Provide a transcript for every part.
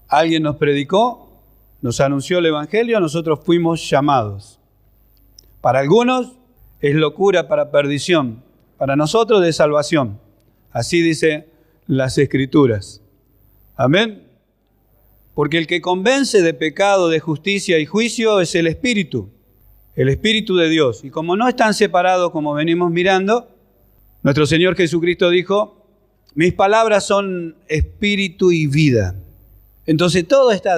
Alguien nos predicó, nos anunció el Evangelio, nosotros fuimos llamados. Para algunos es locura para perdición, para nosotros de salvación. Así dice las Escrituras. Amén. Porque el que convence de pecado, de justicia y juicio es el Espíritu de Dios. Y como no están separados, como venimos mirando, nuestro Señor Jesucristo dijo, mis palabras son espíritu y vida. Entonces todo está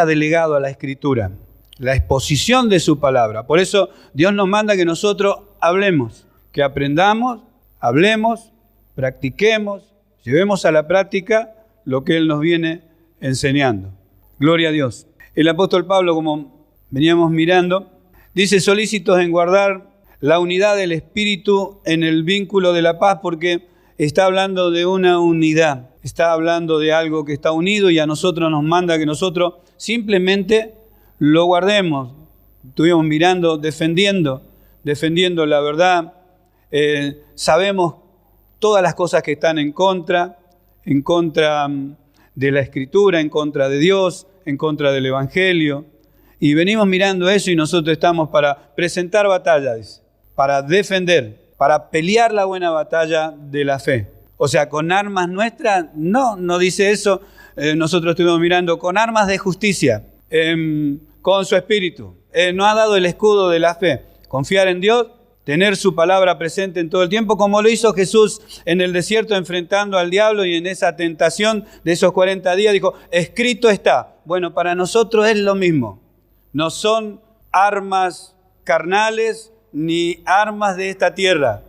delegado a la Escritura, la exposición de su palabra. Por eso Dios nos manda que nosotros hablemos, que aprendamos, hablemos, practiquemos, llevemos a la práctica lo que Él nos viene enseñando. Gloria a Dios. El apóstol Pablo, como veníamos mirando, dice solícitos en guardar la unidad del Espíritu en el vínculo de la paz, porque está hablando de una unidad, está hablando de algo que está unido y a nosotros nos manda que nosotros simplemente lo guardemos. Estuvimos mirando, defendiendo la verdad. Sabemos todas las cosas que están en contra de la Escritura, en contra de Dios, en contra del Evangelio. Y venimos mirando eso y nosotros estamos para presentar batalla, dice, para defender, para pelear la buena batalla de la fe. O sea, con armas nuestras, no dice eso. Nosotros estuvimos mirando con armas de justicia, con su Espíritu. Nos ha dado el escudo de la fe. Confiar en Dios, tener su palabra presente en todo el tiempo, como lo hizo Jesús en el desierto enfrentando al diablo y en esa tentación de esos 40 días dijo, escrito está. Bueno, para nosotros es lo mismo. No son armas carnales ni armas de esta tierra,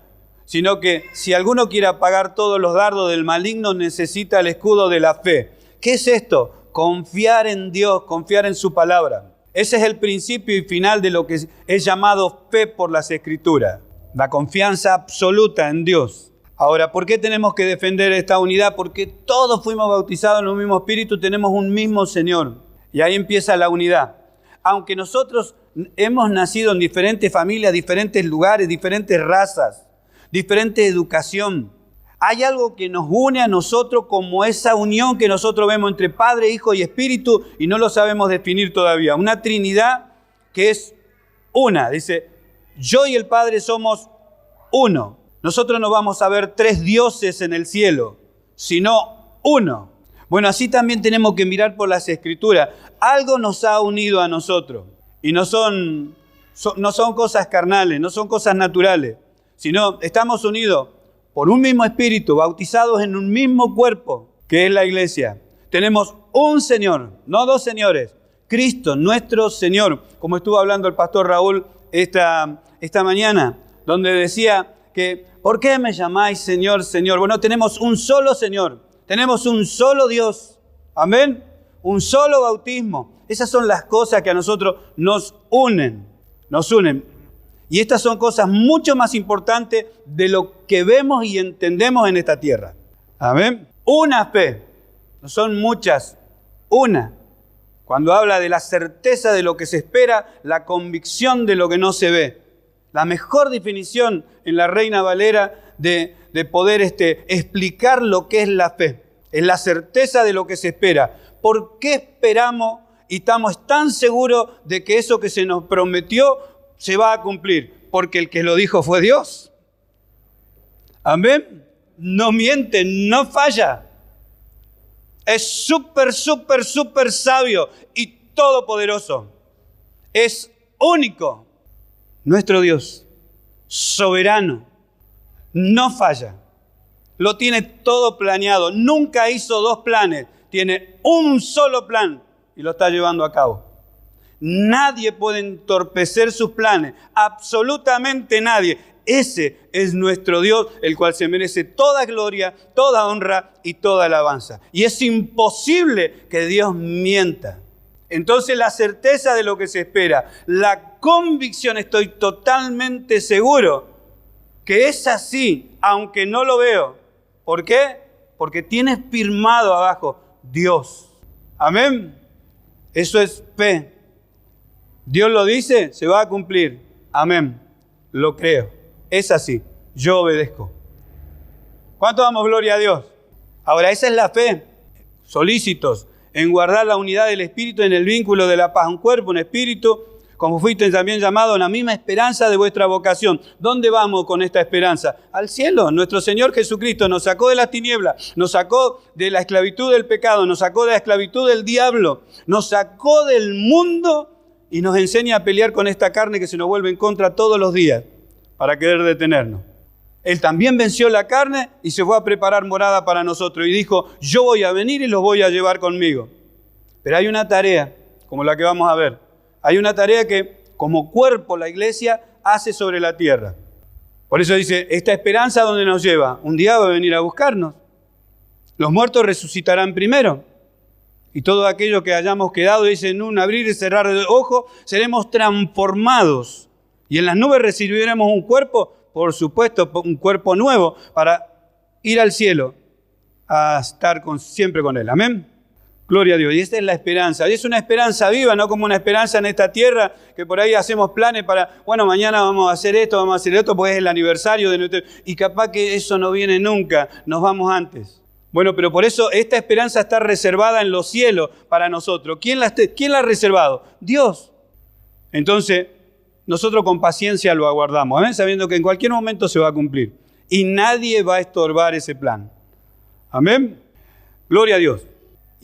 sino que si alguno quiere apagar todos los dardos del maligno, necesita el escudo de la fe. ¿Qué es esto? Confiar en Dios, confiar en su palabra. Ese es el principio y final de lo que es llamado fe por las Escrituras. La confianza absoluta en Dios. Ahora, ¿por qué tenemos que defender esta unidad? Porque todos fuimos bautizados en un mismo Espíritu, tenemos un mismo Señor. Y ahí empieza la unidad. Aunque nosotros hemos nacido en diferentes familias, diferentes lugares, diferentes razas, diferente educación, hay algo que nos une a nosotros como esa unión que nosotros vemos entre Padre, Hijo y Espíritu y no lo sabemos definir todavía. Una Trinidad que es una. Dice, yo y el Padre somos uno. Nosotros no vamos a ver tres dioses en el cielo, sino uno. Bueno, así también tenemos que mirar por las Escrituras. Algo nos ha unido a nosotros. Y no son cosas carnales, no son cosas naturales, sino estamos unidos por un mismo Espíritu, bautizados en un mismo cuerpo, que es la iglesia. Tenemos un Señor, no dos señores. Cristo, nuestro Señor. Como estuvo hablando el pastor Raúl esta mañana, donde decía que, ¿por qué me llamáis Señor, Señor? Bueno, tenemos un solo Señor. Tenemos un solo Dios. Amén. Un solo bautismo. Esas son las cosas que a nosotros nos unen. Nos unen. Y estas son cosas mucho más importantes de lo que vemos y entendemos en esta tierra. Amén. Una fe. No son muchas. Una. Cuando habla de la certeza de lo que se espera, la convicción de lo que no se ve. La mejor definición en la Reina Valera de poder explicar lo que es la fe. Es la certeza de lo que se espera. ¿Por qué esperamos y estamos tan seguros de que eso que se nos prometió se va a cumplir? Porque el que lo dijo fue Dios. Amén. No miente, no falla. Es súper sabio y todopoderoso. Es único. Nuestro Dios, soberano, no falla. Lo tiene todo planeado. Nunca hizo dos planes. Tiene un solo plan y lo está llevando a cabo. Nadie puede entorpecer sus planes. Absolutamente nadie. Ese es nuestro Dios, el cual se merece toda gloria, toda honra y toda alabanza. Y es imposible que Dios mienta. Entonces la certeza de lo que se espera, la convicción, estoy totalmente seguro que es así, aunque no lo veo. ¿Por qué? Porque tienes firmado abajo Dios. Amén. Eso es fe. Dios lo dice, se va a cumplir. Amén. Lo creo. Es así. Yo obedezco. ¿Cuánto damos gloria a Dios? Ahora, esa es la fe. Solícitos en guardar la unidad del Espíritu en el vínculo de la paz, un cuerpo, un espíritu, como fuiste también llamado, en la misma esperanza de vuestra vocación. ¿Dónde vamos con esta esperanza? Al cielo. Nuestro Señor Jesucristo nos sacó de las tinieblas, nos sacó de la esclavitud del pecado, nos sacó de la esclavitud del diablo, nos sacó del mundo y nos enseña a pelear con esta carne que se nos vuelve en contra todos los días para querer detenernos. Él también venció la carne y se fue a preparar morada para nosotros y dijo, yo voy a venir y los voy a llevar conmigo. Pero hay una tarea, como la que vamos a ver. Hay una tarea que como cuerpo la iglesia hace sobre la tierra. Por eso dice, esta esperanza ¿dónde nos lleva? Un día va a venir a buscarnos. Los muertos resucitarán primero. Y todos aquellos que hayamos quedado, dice, en un abrir y cerrar de ojos, seremos transformados. Y en las nubes recibiremos un cuerpo, por supuesto, un cuerpo nuevo para ir al cielo a estar siempre con Él. Amén. Gloria a Dios. Y esta es la esperanza. Y es una esperanza viva, no como una esperanza en esta tierra, que por ahí hacemos planes para, bueno, mañana vamos a hacer esto, vamos a hacer esto, pues es el aniversario de nuestro... Y capaz que eso no viene nunca, nos vamos antes. Bueno, pero por eso esta esperanza está reservada en los cielos para nosotros. ¿Quién la ha reservado? Dios. Entonces, nosotros con paciencia lo aguardamos, ¿eh? Sabiendo que en cualquier momento se va a cumplir. Y nadie va a estorbar ese plan. Amén. Gloria a Dios.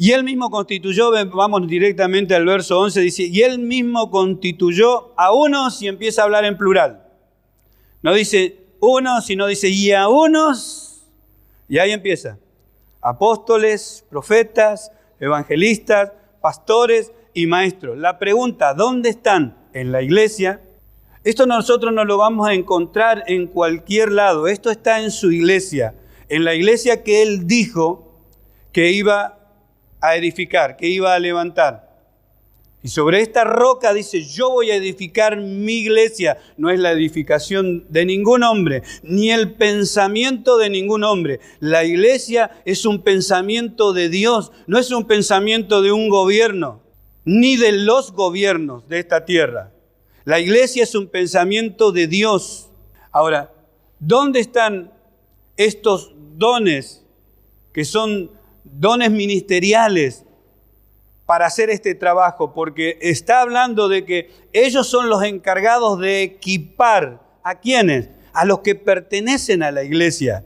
Y Él mismo constituyó, vamos directamente al verso 11, dice, y Él mismo constituyó a unos y empieza a hablar en plural. No dice unos, sino dice y a unos. Y ahí empieza. Apóstoles, profetas, evangelistas, pastores y maestros. La pregunta, ¿dónde están? En la iglesia. Esto nosotros no lo vamos a encontrar en cualquier lado. Esto está en su iglesia. En la iglesia que Él dijo que iba a edificar, que iba a levantar. Y sobre esta roca dice, yo voy a edificar mi iglesia. No es la edificación de ningún hombre, ni el pensamiento de ningún hombre. La iglesia es un pensamiento de Dios, no es un pensamiento de un gobierno, ni de los gobiernos de esta tierra. La iglesia es un pensamiento de Dios. Ahora, ¿dónde están estos dones que son dones ministeriales para hacer este trabajo? Porque está hablando de que ellos son los encargados de equipar. ¿A quiénes? A los que pertenecen a la iglesia.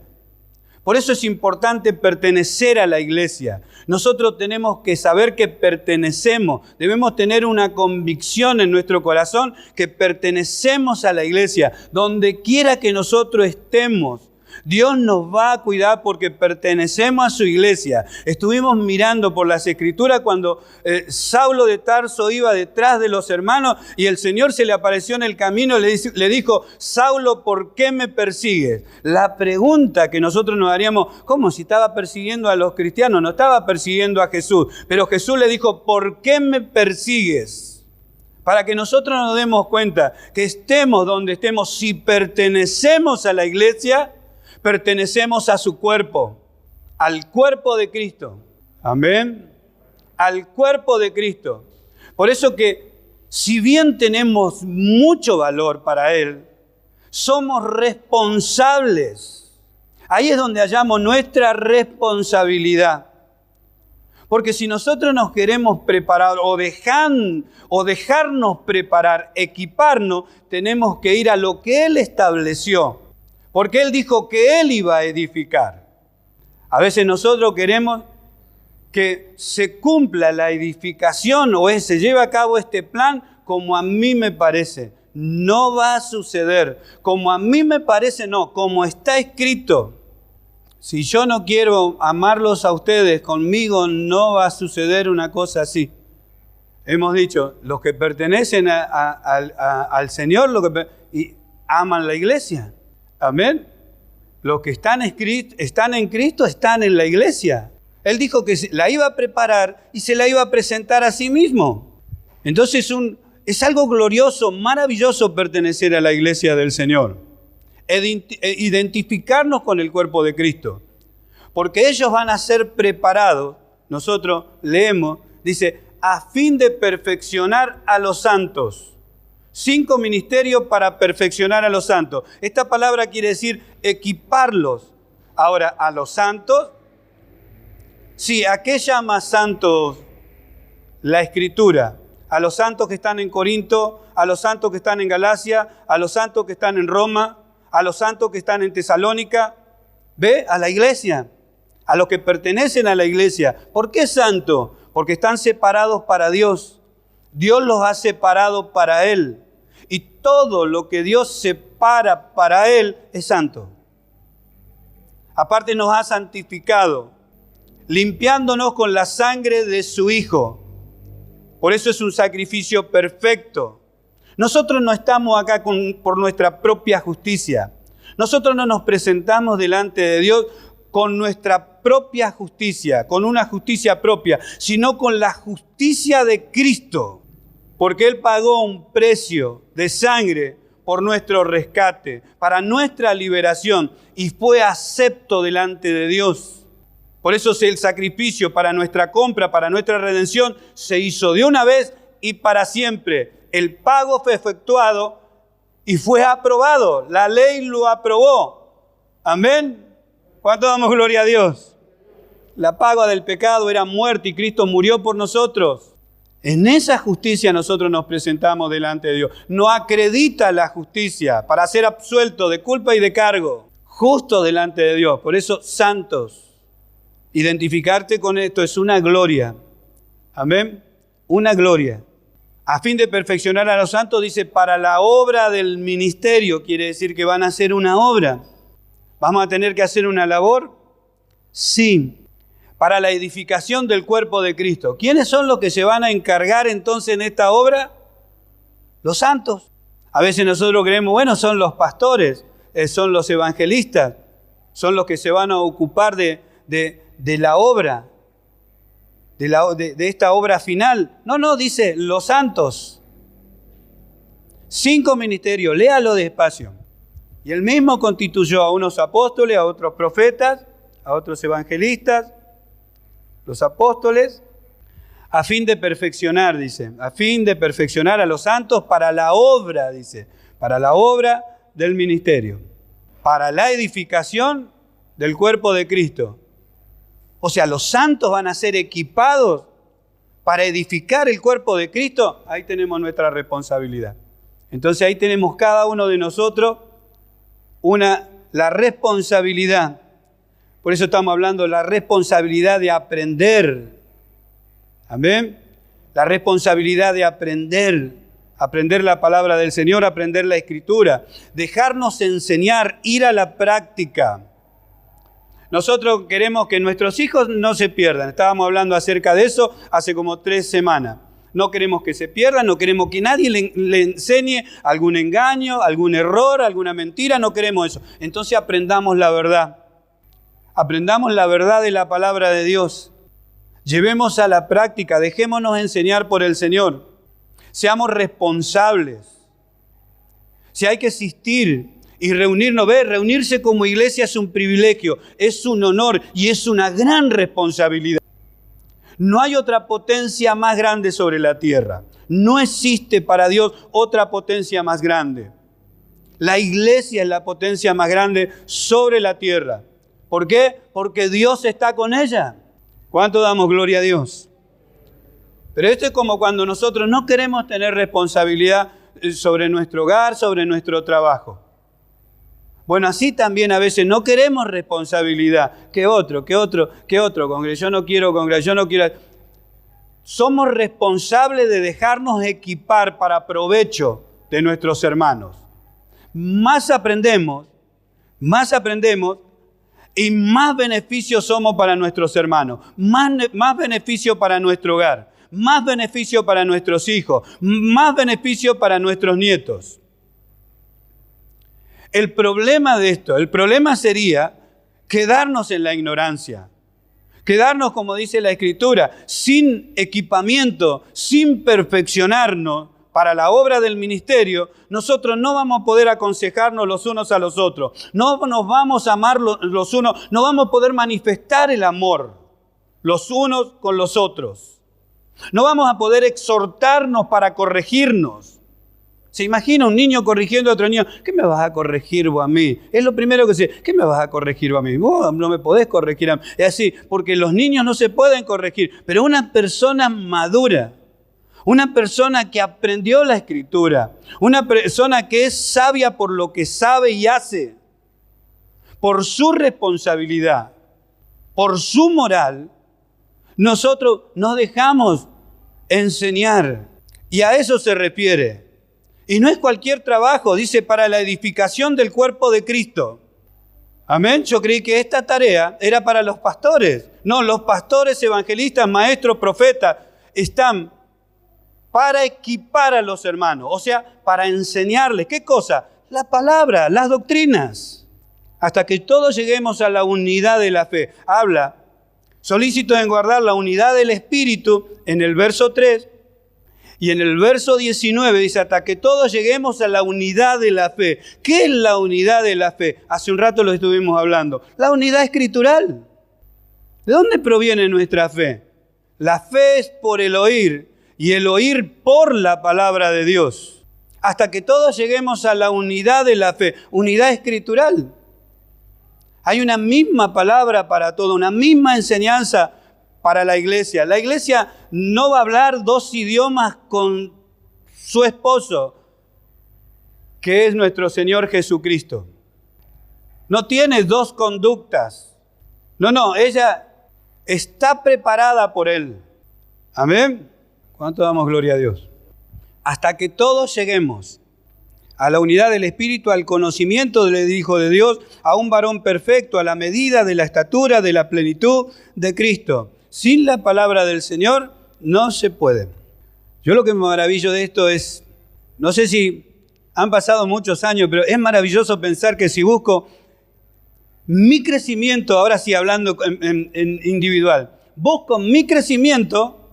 Por eso es importante pertenecer a la iglesia. Nosotros tenemos que saber que pertenecemos. Debemos tener una convicción en nuestro corazón que pertenecemos a la iglesia. Donde quiera que nosotros estemos, Dios nos va a cuidar porque pertenecemos a su iglesia. Estuvimos mirando por las Escrituras cuando Saulo de Tarso iba detrás de los hermanos y el Señor se le apareció en el camino y le dijo, Saulo, ¿por qué me persigues? La pregunta que nosotros nos haríamos, ¿cómo si estaba persiguiendo a los cristianos? No estaba persiguiendo a Jesús, pero Jesús le dijo, ¿por qué me persigues? Para que nosotros nos demos cuenta que estemos donde estemos, si pertenecemos a la iglesia, pertenecemos a su cuerpo, al cuerpo de Cristo. Amén. Al cuerpo de Cristo. Por eso que si bien tenemos mucho valor para Él, somos responsables. Ahí es donde hallamos nuestra responsabilidad. Porque si nosotros nos queremos preparar o dejarnos preparar, equiparnos, tenemos que ir a lo que Él estableció. Porque Él dijo que Él iba a edificar. A veces nosotros queremos que se cumpla la edificación o se lleve a cabo este plan como a mí me parece. No va a suceder. Como a mí me parece, no. Como está escrito. Si yo no quiero amarlos a ustedes, conmigo no va a suceder una cosa así. Hemos dicho, los que pertenecen al Señor y aman la iglesia. Amén. Los que están en Cristo están en la iglesia. Él dijo que la iba a preparar y se la iba a presentar a sí mismo. Entonces es algo glorioso, maravilloso pertenecer a la iglesia del Señor. Identificarnos con el cuerpo de Cristo. Porque ellos van a ser preparados, nosotros leemos, dice, a fin de perfeccionar a los santos. 5 ministerios para perfeccionar a los santos. Esta palabra quiere decir equiparlos. Ahora, a los santos, sí, ¿a qué llama santos la Escritura, a los santos que están en Corinto, a los santos que están en Galacia, a los santos que están en Roma, a los santos que están en Tesalónica. ¿Ve? A la iglesia, a los que pertenecen a la iglesia. ¿Por qué santo? Porque están separados para Dios. Dios los ha separado para Él. Y todo lo que Dios separa para Él es santo. Aparte nos ha santificado, limpiándonos con la sangre de su Hijo. Por eso es un sacrificio perfecto. Nosotros no estamos acá por nuestra propia justicia. Nosotros no nos presentamos delante de Dios con nuestra propia justicia, con una justicia propia, sino con la justicia de Cristo. Porque Él pagó un precio de sangre por nuestro rescate, para nuestra liberación, y fue acepto delante de Dios. Por eso el sacrificio para nuestra compra, para nuestra redención, se hizo de una vez y para siempre. El pago fue efectuado y fue aprobado. La ley lo aprobó. Amén. ¿Cuánto damos gloria a Dios? La paga del pecado era muerte y Cristo murió por nosotros. En esa justicia nosotros nos presentamos delante de Dios. No acredita la justicia para ser absuelto de culpa y de cargo. Justo delante de Dios. Por eso, santos. Identificarte con esto es una gloria. Amén. Una gloria. A fin de perfeccionar a los santos, dice, para la obra del ministerio. Quiere decir que van a hacer una obra. ¿Vamos a tener que hacer una labor? Sí. Para la edificación del cuerpo de Cristo. ¿Quiénes son los que se van a encargar entonces en esta obra? Los santos. A veces nosotros creemos, bueno, son los pastores, son los evangelistas, son los que se van a ocupar de la obra, de esta obra final. No, dice los santos. 5 ministerios, léalo despacio. Y él mismo constituyó a unos apóstoles, a otros profetas, a otros evangelistas, los apóstoles, a fin de perfeccionar, dice, a fin de perfeccionar a los santos para la obra, dice, para la obra del ministerio, para la edificación del cuerpo de Cristo. O sea, los santos van a ser equipados para edificar el cuerpo de Cristo. Ahí tenemos nuestra responsabilidad. Entonces ahí tenemos cada uno de nosotros la responsabilidad. Por eso estamos hablando de la responsabilidad de aprender. Amén. La responsabilidad de aprender la palabra del Señor, aprender la Escritura, dejarnos enseñar, ir a la práctica. Nosotros queremos que nuestros hijos no se pierdan. Estábamos hablando acerca de eso hace como 3 semanas. No queremos que se pierdan, no queremos que nadie le enseñe algún engaño, algún error, alguna mentira, no queremos eso. Entonces aprendamos la verdad. Aprendamos la verdad de la palabra de Dios. Llevemos a la práctica, dejémonos enseñar por el Señor. Seamos responsables. Si hay que asistir y reunirnos, reunirse como iglesia es un privilegio, es un honor y es una gran responsabilidad. No hay otra potencia más grande sobre la tierra. No existe para Dios otra potencia más grande. La iglesia es la potencia más grande sobre la tierra. ¿Por qué? Porque Dios está con ella. ¿Cuánto damos gloria a Dios? Pero esto es como cuando nosotros no queremos tener responsabilidad sobre nuestro hogar, sobre nuestro trabajo. Bueno, así también a veces no queremos responsabilidad. ¿Qué otro? Congreso, yo no quiero congregar, yo no quiero. Somos responsables de dejarnos equipar para provecho de nuestros hermanos. Más aprendemos y más beneficios somos para nuestros hermanos, más beneficio para nuestro hogar, más beneficio para nuestros hijos, más beneficio para nuestros nietos. El problema de esto, el problema sería quedarnos en la ignorancia, quedarnos, como dice la Escritura, sin equipamiento, sin perfeccionarnos para la obra del ministerio. Nosotros no vamos a poder aconsejarnos los unos a los otros, no nos vamos a amar los unos, no vamos a poder manifestar el amor los unos con los otros, no vamos a poder exhortarnos para corregirnos. ¿Se imagina un niño corrigiendo a otro niño? ¿Qué me vas a corregir vos a mí? Es lo primero que se dice. ¿Qué me vas a corregir vos a mí? Vos no me podés corregir a mí. Es así, porque los niños no se pueden corregir. Pero una persona madura, una persona que aprendió la Escritura, una persona que es sabia por lo que sabe y hace, por su responsabilidad, por su moral, nosotros nos dejamos enseñar. Y a eso se refiere. Y no es cualquier trabajo, dice, para la edificación del cuerpo de Cristo. Amén. Yo creí que esta tarea era para los pastores. No, los pastores, evangelistas, maestros, profetas, están para equipar a los hermanos. O sea, para enseñarles. ¿Qué cosa? La palabra, las doctrinas. Hasta que todos lleguemos a la unidad de la fe. Habla, solícitos en guardar la unidad del Espíritu, en el verso 3. Y en el verso 19 dice, hasta que todos lleguemos a la unidad de la fe. ¿Qué es la unidad de la fe? Hace un rato lo estuvimos hablando. La unidad escritural. ¿De dónde proviene nuestra fe? La fe es por el oír y el oír por la palabra de Dios. Hasta que todos lleguemos a la unidad de la fe. Unidad escritural. Hay una misma palabra para todo, una misma enseñanza para la iglesia. La iglesia no va a hablar dos idiomas con su esposo, que es nuestro Señor Jesucristo. No tiene dos conductas. No, ella está preparada por Él. Amén. ¿Cuánto damos gloria a Dios? Hasta que todos lleguemos a la unidad del Espíritu, al conocimiento del Hijo de Dios, a un varón perfecto, a la medida de la estatura, de la plenitud de Cristo. Sin la palabra del Señor no se puede. Yo lo que me maravillo de esto es, no sé si han pasado muchos años, pero es maravilloso pensar que si busco mi crecimiento, ahora sí hablando en individual, busco mi crecimiento,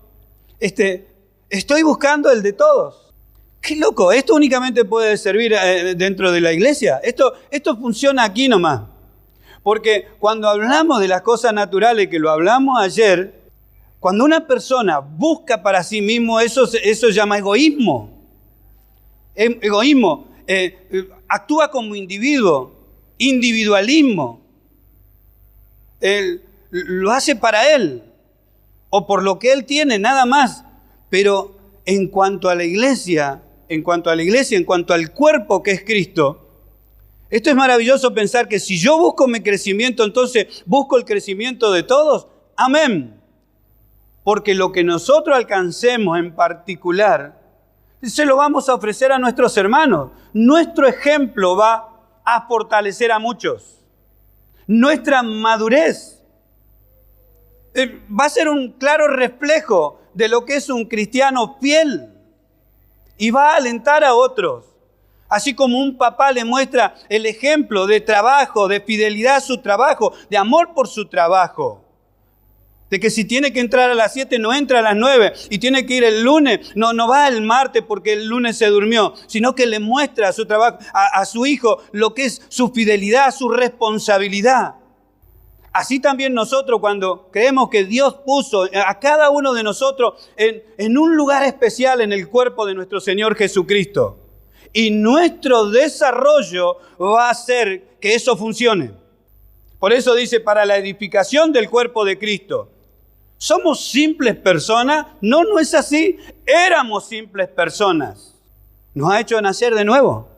estoy buscando el de todos. ¡Qué loco! Esto únicamente puede servir dentro de la iglesia. Esto funciona aquí nomás. Porque cuando hablamos de las cosas naturales, que lo hablamos ayer, cuando una persona busca para sí mismo, eso se llama egoísmo. Egoísmo. Actúa como individuo. Individualismo. Lo hace para él. O por lo que él tiene, nada más. Pero en cuanto a la iglesia, en cuanto al cuerpo que es Cristo, esto es maravilloso pensar que si yo busco mi crecimiento, entonces busco el crecimiento de todos. Amén. Porque lo que nosotros alcancemos en particular, se lo vamos a ofrecer a nuestros hermanos. Nuestro ejemplo va a fortalecer a muchos. Nuestra madurez va a ser un claro reflejo de lo que es un cristiano fiel. Y va a alentar a otros. Así como un papá le muestra el ejemplo de trabajo, de fidelidad a su trabajo, de amor por su trabajo. De que si tiene que entrar a las 7, no entra a las 9. Y tiene que ir el lunes, no va el martes porque el lunes se durmió. Sino que le muestra a su trabajo, a su hijo, lo que es su fidelidad, su responsabilidad. Así también nosotros, cuando creemos que Dios puso a cada uno de nosotros en un lugar especial en el cuerpo de nuestro Señor Jesucristo. Y nuestro desarrollo va a hacer que eso funcione. Por eso dice, para la edificación del cuerpo de Cristo. ¿Somos simples personas? No es así. Éramos simples personas. Nos ha hecho nacer de nuevo.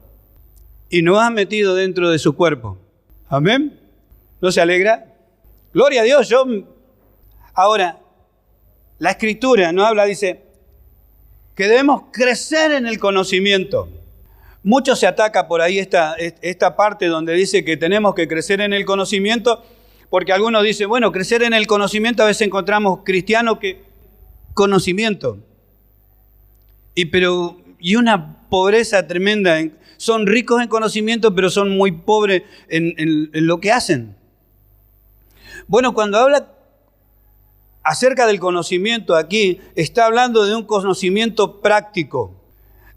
Y nos ha metido dentro de su cuerpo. Amén. ¿No se alegra? Gloria a Dios. Ahora, la Escritura nos habla, dice, que debemos crecer en el conocimiento. Mucho se ataca por ahí esta parte donde dice que tenemos que crecer en el conocimiento, porque algunos dicen, bueno, crecer en el conocimiento, a veces encontramos cristianos que conocimiento. Y una pobreza tremenda. Son ricos en conocimiento, pero son muy pobres en lo que hacen. Bueno, cuando habla acerca del conocimiento aquí, está hablando de un conocimiento práctico.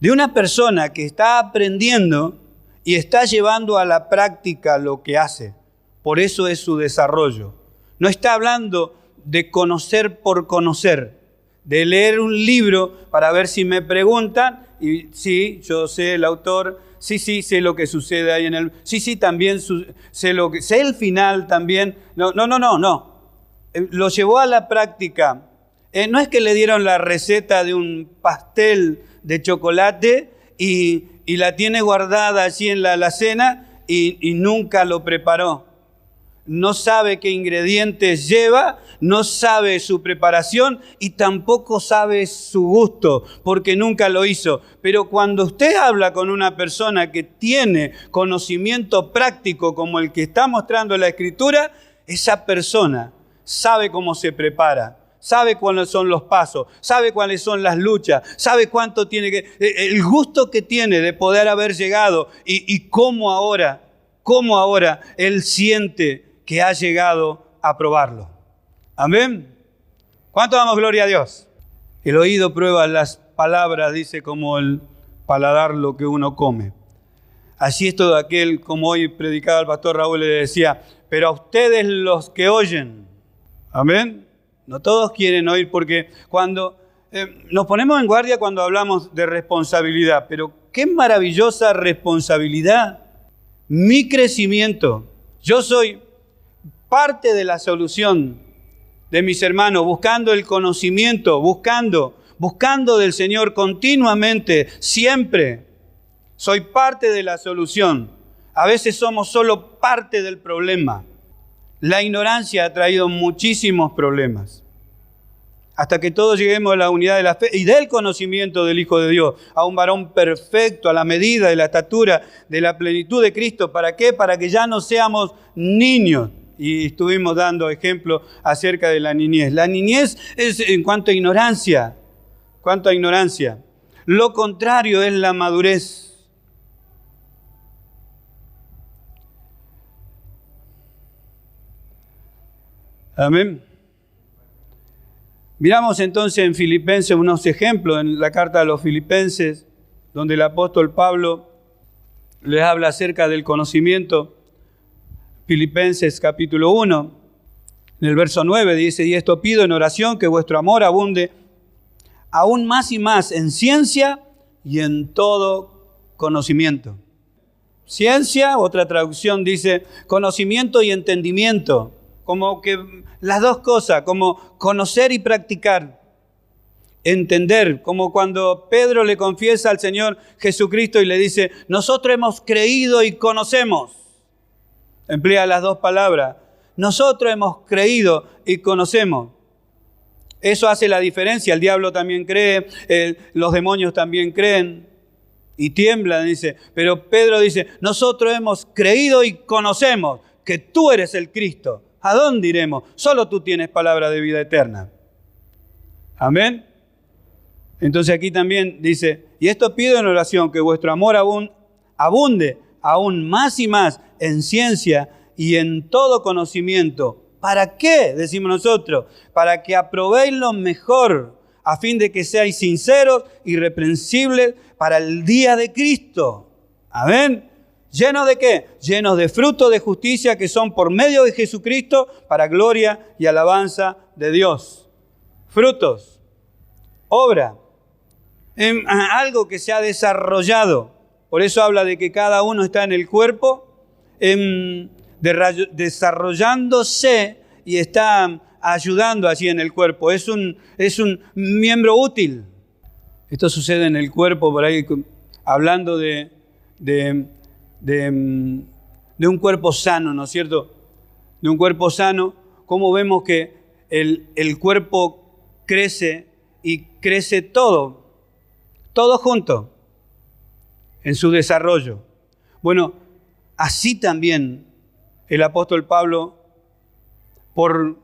De una persona que está aprendiendo y está llevando a la práctica lo que hace. Por eso es su desarrollo. No está hablando de conocer por conocer, de leer un libro para ver si me preguntan, y sí, yo sé el autor, sí, sé lo que sucede ahí en el... Sí, también sé el final también. No. Lo llevó a la práctica. No es que le dieron la receta de un pastel de chocolate y la tiene guardada allí en la alacena y nunca lo preparó. No sabe qué ingredientes lleva, no sabe su preparación y tampoco sabe su gusto, porque nunca lo hizo. Pero cuando usted habla con una persona que tiene conocimiento práctico como el que está mostrando la Escritura, esa persona sabe cómo se prepara, sabe cuáles son los pasos, sabe cuáles son las luchas, sabe cuánto tiene el gusto que tiene de poder haber llegado y cómo ahora él siente que ha llegado a probarlo. Amén. ¿Cuánto damos gloria a Dios? El oído prueba las palabras, dice, como el paladar lo que uno come. Así es todo aquel, como hoy predicaba el pastor Raúl, le decía, pero a ustedes los que oyen. Amén. No todos quieren oír, porque cuando nos ponemos en guardia cuando hablamos de responsabilidad, pero qué maravillosa responsabilidad. Mi crecimiento. Yo soy parte de la solución de mis hermanos, buscando el conocimiento, buscando del Señor continuamente, siempre. Soy parte de la solución. A veces somos solo parte del problema. La ignorancia ha traído muchísimos problemas. Hasta que todos lleguemos a la unidad de la fe y del conocimiento del Hijo de Dios, a un varón perfecto, a la medida de la estatura, de la plenitud de Cristo. ¿Para qué? Para que ya no seamos niños. Y estuvimos dando ejemplo acerca de la niñez. La niñez es en cuanto a ignorancia. Lo contrario es la madurez. Amén. Miramos entonces en Filipenses unos ejemplos, en la carta a los Filipenses, donde el apóstol Pablo les habla acerca del conocimiento. Filipenses capítulo 1, en el verso 9 dice, y esto pido en oración, que vuestro amor abunde aún más y más en ciencia y en todo conocimiento. Ciencia, otra traducción dice, conocimiento y entendimiento. Como que las dos cosas, como conocer y practicar. Entender, como cuando Pedro le confiesa al Señor Jesucristo y le dice, nosotros hemos creído y conocemos. Emplea las dos palabras. Nosotros hemos creído y conocemos. Eso hace la diferencia. El diablo también cree, los demonios también creen y tiemblan, dice. Pero Pedro dice, nosotros hemos creído y conocemos que tú eres el Cristo. ¿A dónde iremos? Solo tú tienes palabra de vida eterna. Amén. Entonces aquí también dice, y esto pido en oración, que vuestro amor abunde aún más y más en ciencia y en todo conocimiento. ¿Para qué? Decimos nosotros. Para que aprobéis lo mejor, a fin de que seáis sinceros, irreprensibles para el día de Cristo. Amén. ¿Llenos de qué? Llenos de frutos de justicia que son por medio de Jesucristo para gloria y alabanza de Dios. Frutos, obra, algo que se ha desarrollado. Por eso habla de que cada uno está en el cuerpo desarrollándose y está ayudando allí en el cuerpo. Es un miembro útil. Esto sucede en el cuerpo, por ahí hablando de un cuerpo sano, ¿no es cierto? De un cuerpo sano, cómo vemos que el cuerpo crece y crece todo junto en su desarrollo. Bueno, así también el apóstol Pablo, por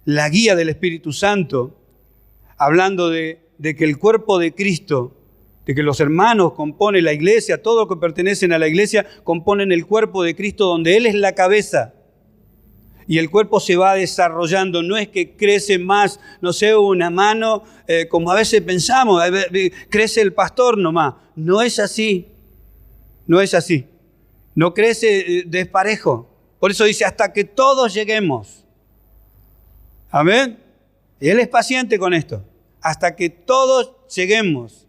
la guía del Espíritu Santo, hablando de que el cuerpo de Cristo, de que los hermanos componen la iglesia, todos los que pertenecen a la iglesia componen el cuerpo de Cristo donde Él es la cabeza. Y el cuerpo se va desarrollando, no es que crece más, no sé, una mano, como a veces pensamos, crece el pastor nomás. No es así, no es así. No crece desparejo. Por eso dice, hasta que todos lleguemos. Amén. Y Él es paciente con esto. hasta que todos lleguemos.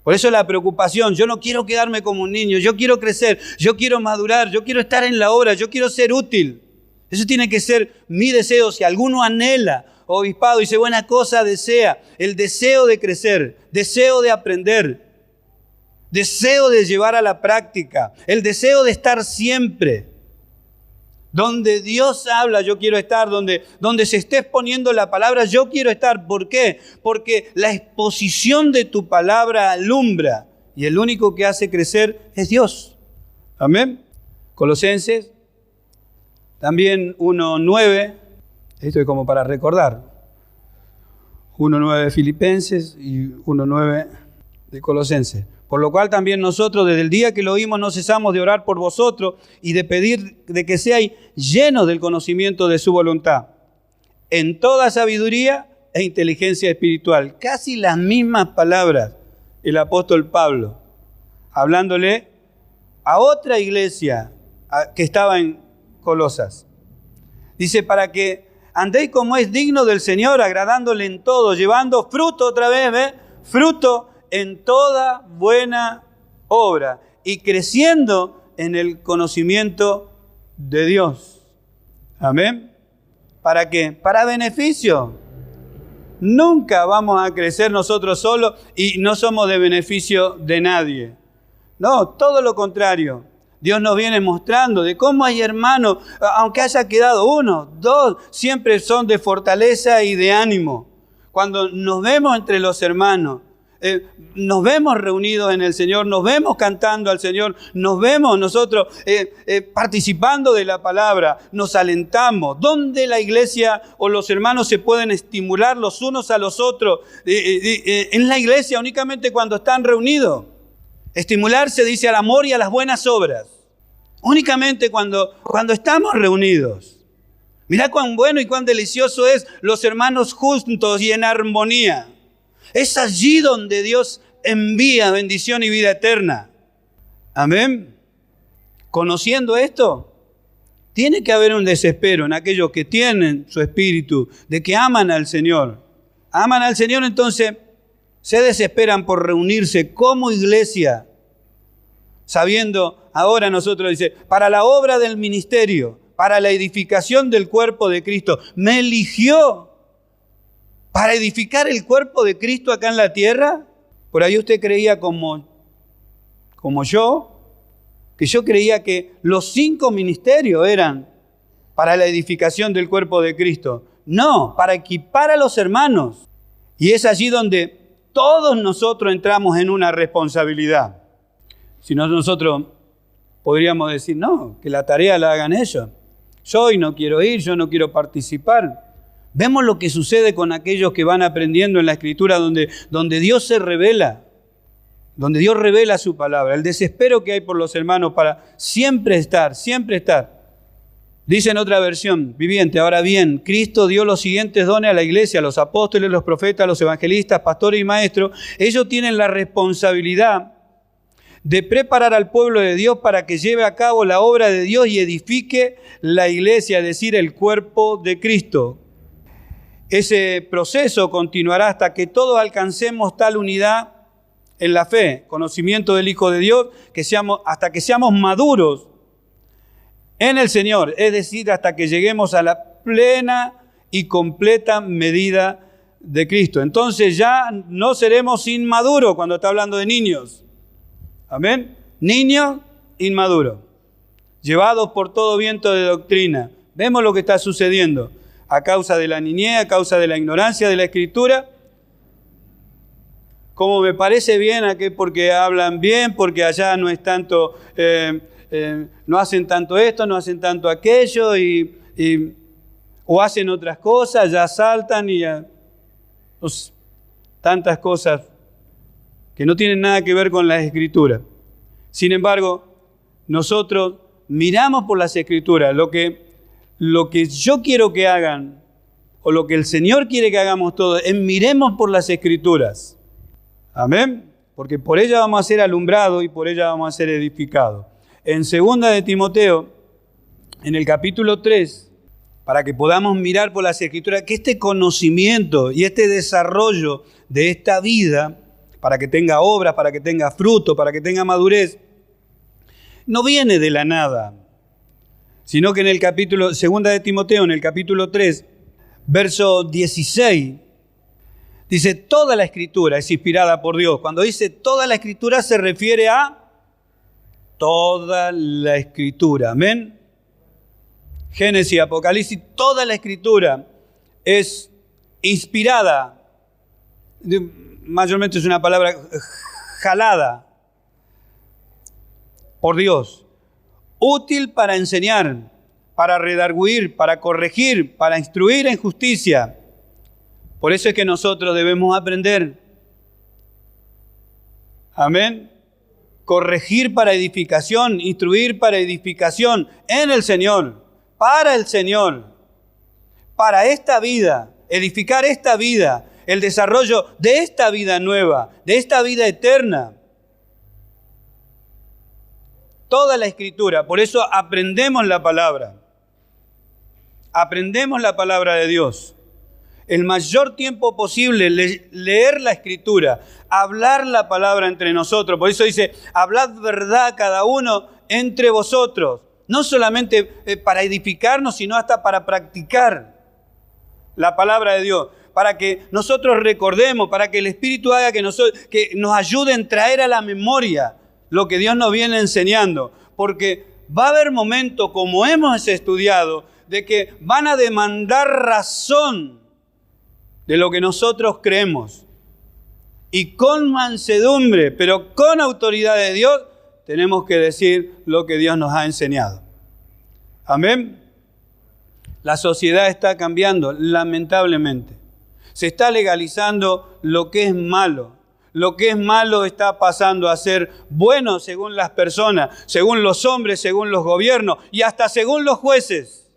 Por eso la preocupación, yo no quiero quedarme como un niño, yo quiero crecer, yo quiero madurar, yo quiero estar en la obra, yo quiero ser útil. Eso tiene que ser mi deseo. Si alguno anhela obispado, dice buena cosa desea, el deseo de crecer, deseo de aprender, deseo de llevar a la práctica, el deseo de estar siempre. Donde Dios habla, yo quiero estar. Donde se esté exponiendo la palabra, yo quiero estar. ¿Por qué? Porque la exposición de tu palabra alumbra. Y el único que hace crecer es Dios. Amén. Colosenses, también 1:9. Esto es como para recordar. 1:9 de Filipenses y 1:9 de Colosenses. Por lo cual también nosotros desde el día que lo oímos no cesamos de orar por vosotros y de pedir de que seáis llenos del conocimiento de su voluntad, en toda sabiduría e inteligencia espiritual. Casi las mismas palabras el apóstol Pablo, hablándole a otra iglesia que estaba en Colosas. Dice, para que andéis como es digno del Señor, agradándole en todo, llevando fruto otra vez, ¿ves? Fruto en toda buena obra y creciendo en el conocimiento de Dios. Amén. ¿Para qué? Para beneficio. Nunca vamos a crecer nosotros solos y no somos de beneficio de nadie. No, todo lo contrario. Dios nos viene mostrando de cómo hay hermanos, aunque haya quedado uno, dos, siempre son de fortaleza y de ánimo. Cuando nos vemos entre los hermanos, nos vemos reunidos en el Señor, nos vemos cantando al Señor, nos vemos nosotros participando de la palabra, nos alentamos. ¿Dónde la iglesia o los hermanos se pueden estimular los unos a los otros? En la iglesia únicamente cuando están reunidos. Estimularse dice al amor y a las buenas obras. Únicamente cuando estamos reunidos. Mirá cuán bueno y cuán delicioso es los hermanos juntos y en armonía. Es allí donde Dios envía bendición y vida eterna. Amén. Conociendo esto, tiene que haber un desespero en aquellos que tienen su espíritu, de que aman al Señor. Aman al Señor, entonces se desesperan por reunirse como iglesia, sabiendo, ahora nosotros dice, para la obra del ministerio, para la edificación del cuerpo de Cristo. Me eligió para edificar el cuerpo de Cristo acá en la tierra. Por ahí usted creía como yo, que yo creía que los 5 ministerios eran para la edificación del cuerpo de Cristo. No, para equipar a los hermanos. Y es allí donde todos nosotros entramos en una responsabilidad. Si no, nosotros podríamos decir, no, que la tarea la hagan ellos. Yo hoy no quiero ir, yo no quiero participar. Vemos lo que sucede con aquellos que van aprendiendo en la Escritura, donde Dios se revela, donde Dios revela su palabra, el desespero que hay por los hermanos para siempre estar, siempre estar. Dice en otra versión viviente, ahora bien, Cristo dio los siguientes dones a la iglesia, a los apóstoles, los profetas, los evangelistas, pastores y maestros. Ellos tienen la responsabilidad de preparar al pueblo de Dios para que lleve a cabo la obra de Dios y edifique la iglesia, es decir, el cuerpo de Cristo. Ese proceso continuará hasta que todos alcancemos tal unidad en la fe, conocimiento del Hijo de Dios, hasta que seamos maduros en el Señor, es decir, hasta que lleguemos a la plena y completa medida de Cristo. Entonces ya no seremos inmaduros cuando está hablando de niños. Amén. Niños inmaduros, llevados por todo viento de doctrina. Vemos lo que está sucediendo a causa de la niñez, a causa de la ignorancia de la Escritura. Como me parece bien, aquí porque hablan bien, porque allá no es tanto, no hacen tanto esto, no hacen tanto aquello, o hacen otras cosas, ya saltan y ya, tantas cosas que no tienen nada que ver con las Escrituras. Sin embargo, nosotros miramos por las Escrituras, lo que yo quiero que hagan, o lo que el Señor quiere que hagamos todos, es miremos por las Escrituras. Amén. Porque por ella vamos a ser alumbrados y por ella vamos a ser edificados. En 2 de Timoteo, en el capítulo 3, para que podamos mirar por las Escrituras, que este conocimiento y este desarrollo de esta vida, para que tenga obras, para que tenga fruto, para que tenga madurez, no viene de la nada, sino que en el capítulo, 2 de Timoteo, en el capítulo 3, verso 16, dice, toda la Escritura es inspirada por Dios. Cuando dice toda la Escritura se refiere a toda la Escritura. Amén. Génesis, Apocalipsis, toda la Escritura es inspirada. Mayormente es una palabra jalada por Dios. Útil para enseñar, para redarguir, para corregir, para instruir en justicia. Por eso es que nosotros debemos aprender. Amén. Corregir para edificación, instruir para edificación en el Señor, para el Señor, para esta vida, edificar esta vida, el desarrollo de esta vida nueva, de esta vida eterna. Toda la Escritura, por eso aprendemos la palabra. Aprendemos la palabra de Dios. El mayor tiempo posible, leer la Escritura, hablar la palabra entre nosotros. Por eso dice, hablad verdad cada uno entre vosotros. No solamente para edificarnos, sino hasta para practicar la palabra de Dios. Para que nosotros recordemos, para que el Espíritu haga que nos ayude en traer a la memoria lo que Dios nos viene enseñando. Porque va a haber momentos, como hemos estudiado, de que van a demandar razón de lo que nosotros creemos. Y con mansedumbre, pero con autoridad de Dios, tenemos que decir lo que Dios nos ha enseñado. Amén. La sociedad está cambiando, lamentablemente. Se está legalizando lo que es malo. Lo que es malo está pasando a ser bueno según las personas, según los hombres, según los gobiernos y hasta según los jueces.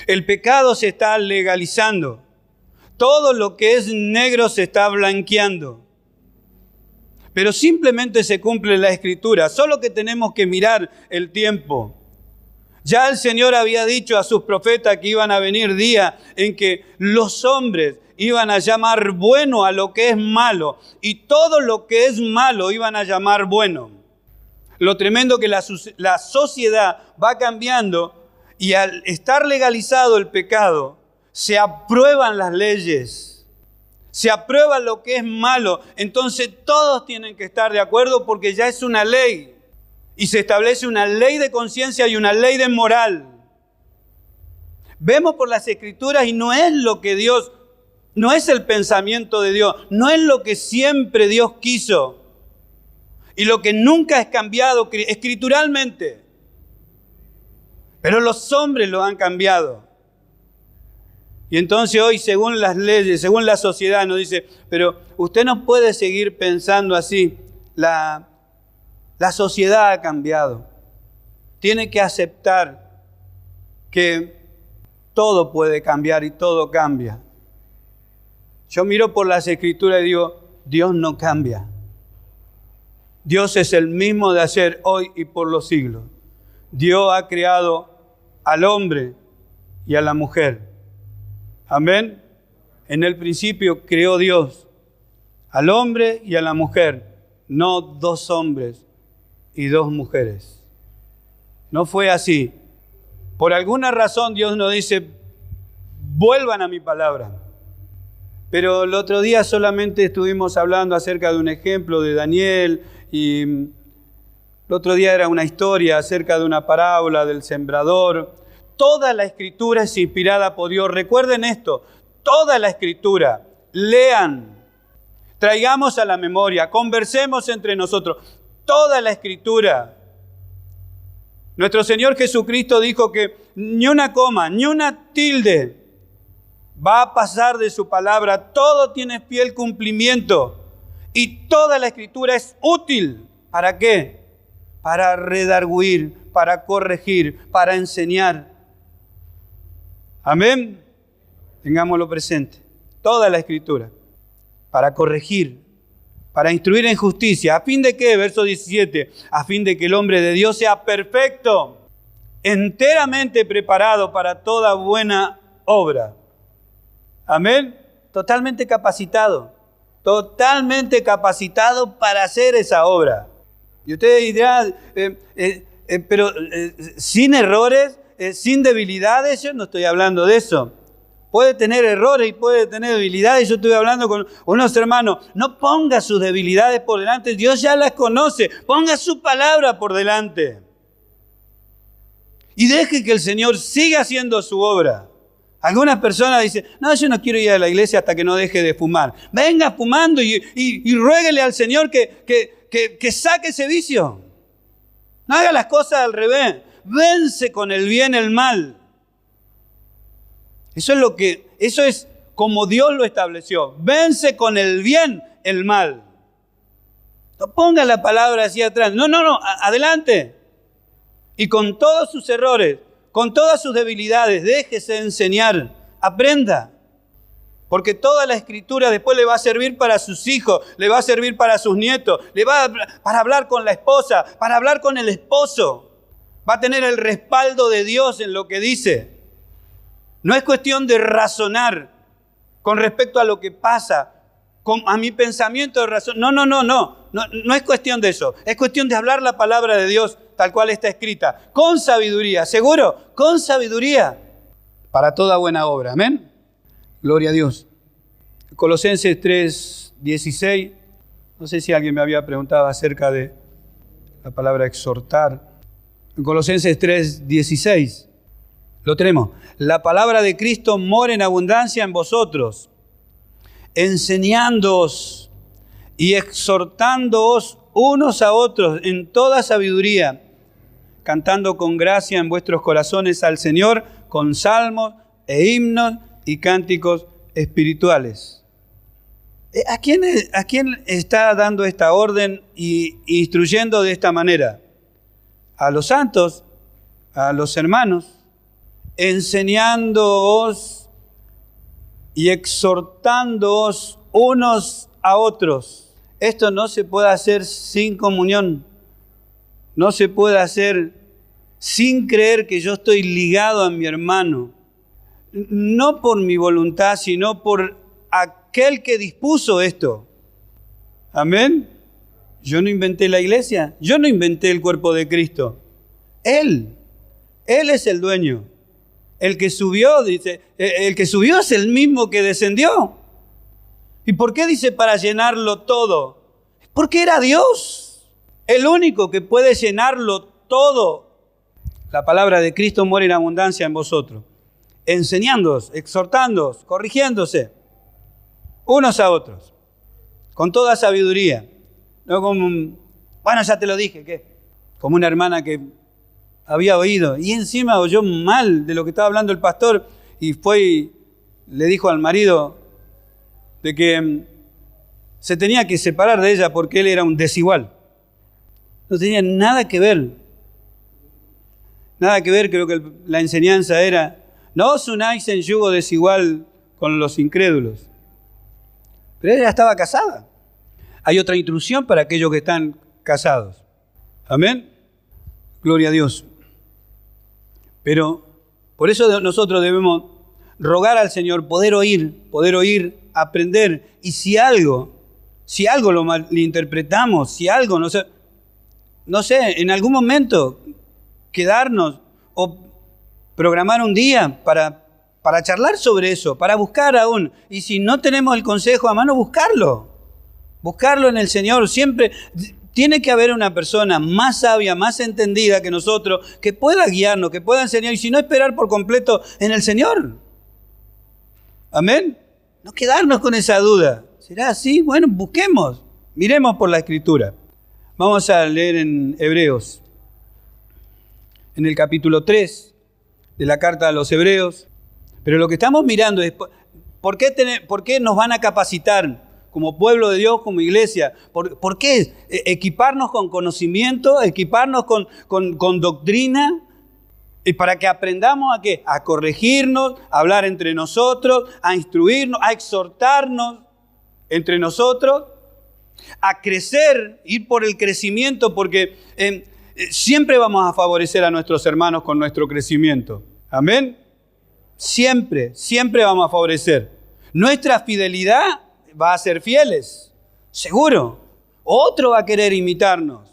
El pecado se está legalizando. Todo lo que es negro se está blanqueando. Pero simplemente se cumple la Escritura. Solo que tenemos que mirar el tiempo. Ya el Señor había dicho a sus profetas que iban a venir días en que los hombres iban a llamar bueno a lo que es malo. Y todo lo que es malo iban a llamar bueno. Lo tremendo que la sociedad va cambiando y al estar legalizado el pecado, se aprueban las leyes, se aprueba lo que es malo, entonces todos tienen que estar de acuerdo porque ya es una ley y se establece una ley de conciencia y una ley de moral. Vemos por las Escrituras y no es lo que Dios, no es el pensamiento de Dios, no es lo que siempre Dios quiso y lo que nunca es cambiado escrituralmente, pero los hombres lo han cambiado. Y entonces hoy, según las leyes, según la sociedad, nos dice, pero usted no puede seguir pensando así. La sociedad ha cambiado. Tiene que aceptar que todo puede cambiar y todo cambia. Yo miro por las Escrituras y digo, Dios no cambia. Dios es el mismo de ayer, hoy y por los siglos. Dios ha creado al hombre y a la mujer. Amén. En el principio creó Dios al hombre y a la mujer, no dos hombres y dos mujeres. No fue así. Por alguna razón Dios nos dice, vuelvan a mi palabra. Pero el otro día solamente estuvimos hablando acerca de un ejemplo de Daniel y el otro día era una historia acerca de una parábola del sembrador. Toda la Escritura es inspirada por Dios. Recuerden esto, toda la Escritura. Lean, traigamos a la memoria, conversemos entre nosotros. Toda la Escritura. Nuestro Señor Jesucristo dijo que ni una coma, ni una tilde va a pasar de su palabra. Todo tiene fiel cumplimiento. Y toda la Escritura es útil. ¿Para qué? Para redarguir, para corregir, para enseñar. Amén. Tengámoslo presente. Toda la Escritura. Para corregir, para instruir en justicia. ¿A fin de qué? Verso 17. A fin de que el hombre de Dios sea perfecto. enteramente preparado para toda buena obra. Amén. Totalmente capacitado para hacer esa obra. Y usted dirá, pero sin errores, sin debilidades. Yo no estoy hablando de eso. Puede tener errores y puede tener debilidades. Yo estoy hablando con unos hermanos. No ponga sus debilidades por delante. Dios ya las conoce. Ponga su palabra por delante. Y deje que el Señor siga haciendo su obra. Algunas personas dicen, no, yo no quiero ir a la iglesia hasta que no deje de fumar. Venga fumando y ruéguele al Señor que saque ese vicio. No haga las cosas al revés. Vence con el bien el mal. Eso es como Dios lo estableció. Vence con el bien el mal. No ponga la palabra hacia atrás. No, adelante. Y con todos sus errores, con todas sus debilidades, déjese enseñar, aprenda. Porque toda la Escritura después le va a servir para sus hijos, le va a servir para sus nietos, para hablar con la esposa, para hablar con el esposo. Va a tener el respaldo de Dios en lo que dice. No es cuestión de razonar con respecto a lo que pasa, a mi pensamiento de razón. No es cuestión de eso. Es cuestión de hablar la palabra de Dios tal cual está escrita, con sabiduría, ¿seguro? Con sabiduría, para toda buena obra, amén. Gloria a Dios. Colosenses 3:16, no sé si alguien me había preguntado acerca de la palabra exhortar. En Colosenses 3:16, lo tenemos. La palabra de Cristo mora en abundancia en vosotros, enseñándoos y exhortándoos unos a otros en toda sabiduría, cantando con gracia en vuestros corazones al Señor con salmos e himnos y cánticos espirituales. ¿A quién está dando esta orden y instruyendo de esta manera? A los santos, a los hermanos, enseñándoos y exhortándoos unos a otros. Esto no se puede hacer sin comunión. No se puede hacer sin creer que yo estoy ligado a mi hermano. No por mi voluntad, sino por aquel que dispuso esto. Amén. Yo no inventé la iglesia. Yo no inventé el cuerpo de Cristo. Él es el dueño. El que subió, dice, el que subió es el mismo que descendió. ¿Y por qué dice para llenarlo todo? Porque era Dios, el único que puede llenarlo todo. La palabra de Cristo mora en abundancia en vosotros, enseñándoos, exhortándoos, corrigiéndose unos a otros, con toda sabiduría. No como, bueno, ya te lo dije, ¿qué? Como una hermana que había oído y encima oyó mal de lo que estaba hablando el pastor y fue y le dijo al marido de que se tenía que separar de ella porque él era un desigual. No tenía nada que ver. Nada que ver, creo que la enseñanza era, no os unáis en yugo desigual con los incrédulos. Pero ella estaba casada. Hay otra instrucción para aquellos que están casados. Amén. Gloria a Dios. Pero por eso nosotros debemos rogar al Señor, poder oír, aprender. Y si algo lo malinterpretamos, si algo, no sé, en algún momento quedarnos o programar un día para charlar sobre eso, para buscar aún. Y si no tenemos el consejo a mano, buscarlo en el Señor. Siempre tiene que haber una persona más sabia, más entendida que nosotros, que pueda guiarnos, que pueda enseñar, y si no, esperar por completo en el Señor. Amén. No quedarnos con esa duda. ¿Será así? Bueno, busquemos, miremos por la Escritura. Vamos a leer en Hebreos, en el capítulo 3 de la carta a los Hebreos. Pero lo que estamos mirando es, ¿por qué nos van a capacitar como pueblo de Dios, como iglesia? ¿Por qué equiparnos con conocimiento, equiparnos con doctrina? Y para que aprendamos ¿a qué? A corregirnos, a hablar entre nosotros, a instruirnos, a exhortarnos entre nosotros, a crecer, ir por el crecimiento, porque Siempre vamos a favorecer a nuestros hermanos con nuestro crecimiento. Amén. Siempre vamos a favorecer. Nuestra fidelidad va a ser fieles, seguro. Otro va a querer imitarnos.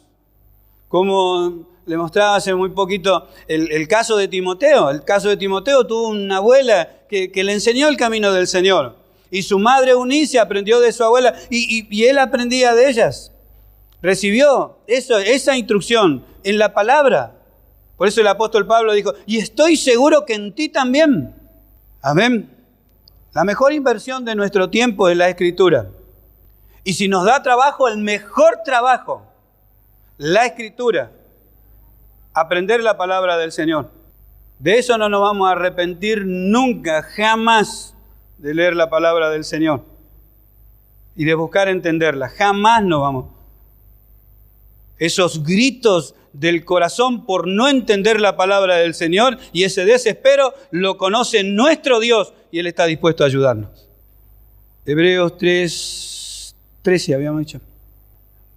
Como le mostraba hace muy poquito el caso de Timoteo. El caso de Timoteo tuvo una abuela que le enseñó el camino del Señor. Y su madre Eunice aprendió de su abuela y él aprendía de ellas. Recibió esa instrucción en la palabra. Por eso el apóstol Pablo dijo, y estoy seguro que en ti también. Amén. La mejor inversión de nuestro tiempo es la Escritura. Y si nos da trabajo, el mejor trabajo, la Escritura. Aprender la palabra del Señor. De eso no nos vamos a arrepentir nunca, jamás, de leer la palabra del Señor. Y de buscar entenderla. Jamás nos vamos. Esos gritos del corazón por no entender la palabra del Señor y ese desespero lo conoce nuestro Dios y Él está dispuesto a ayudarnos. Hebreos 3:13 habíamos dicho.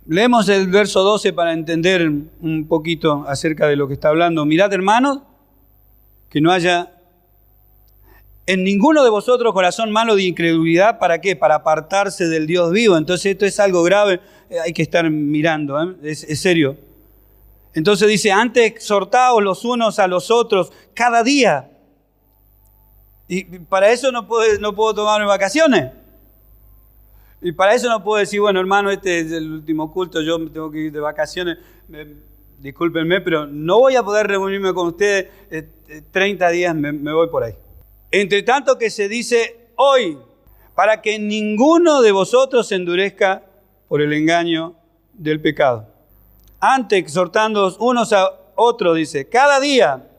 Leemos el verso 12 para entender un poquito acerca de lo que está hablando. Mirad, hermanos, que no haya en ninguno de vosotros corazón malo de incredulidad. ¿Para qué? Para apartarse del Dios vivo. Entonces esto es algo grave, hay que estar mirando, es serio. Entonces dice, antes exhortaos los unos a los otros cada día. Y para eso no puedo tomarme vacaciones. Y para eso no puedo decir, bueno, hermano, este es el último culto, yo me tengo que ir de vacaciones. Discúlpenme, pero no voy a poder reunirme con ustedes 30 días, me voy por ahí. Entre tanto que se dice hoy, para que ninguno de vosotros se endurezca por el engaño del pecado. Antes, exhortándoos unos a otros, dice, cada día,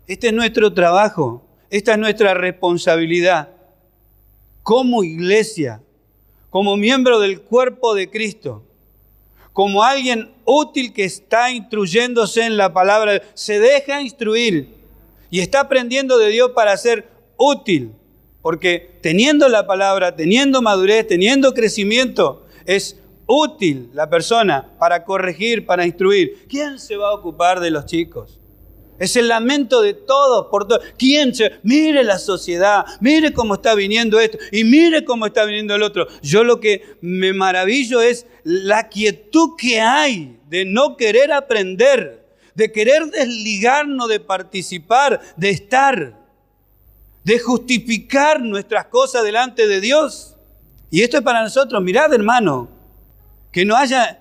este es nuestro trabajo, esta es nuestra responsabilidad como iglesia, como miembro del cuerpo de Cristo, como alguien útil que está instruyéndose en la palabra, se deja instruir y está aprendiendo de Dios para ser útil, porque teniendo la palabra, teniendo madurez, teniendo crecimiento, es útil la persona para corregir, para instruir. ¿Quién se va a ocupar de los chicos? Es el lamento de todos, por todos. Mire la sociedad, mire cómo está viniendo esto y mire cómo está viniendo el otro. Yo lo que me maravillo es la quietud que hay de no querer aprender, de querer desligarnos de participar, de estar, de justificar nuestras cosas delante de Dios. Y esto es para nosotros. Mirad, hermano, que no haya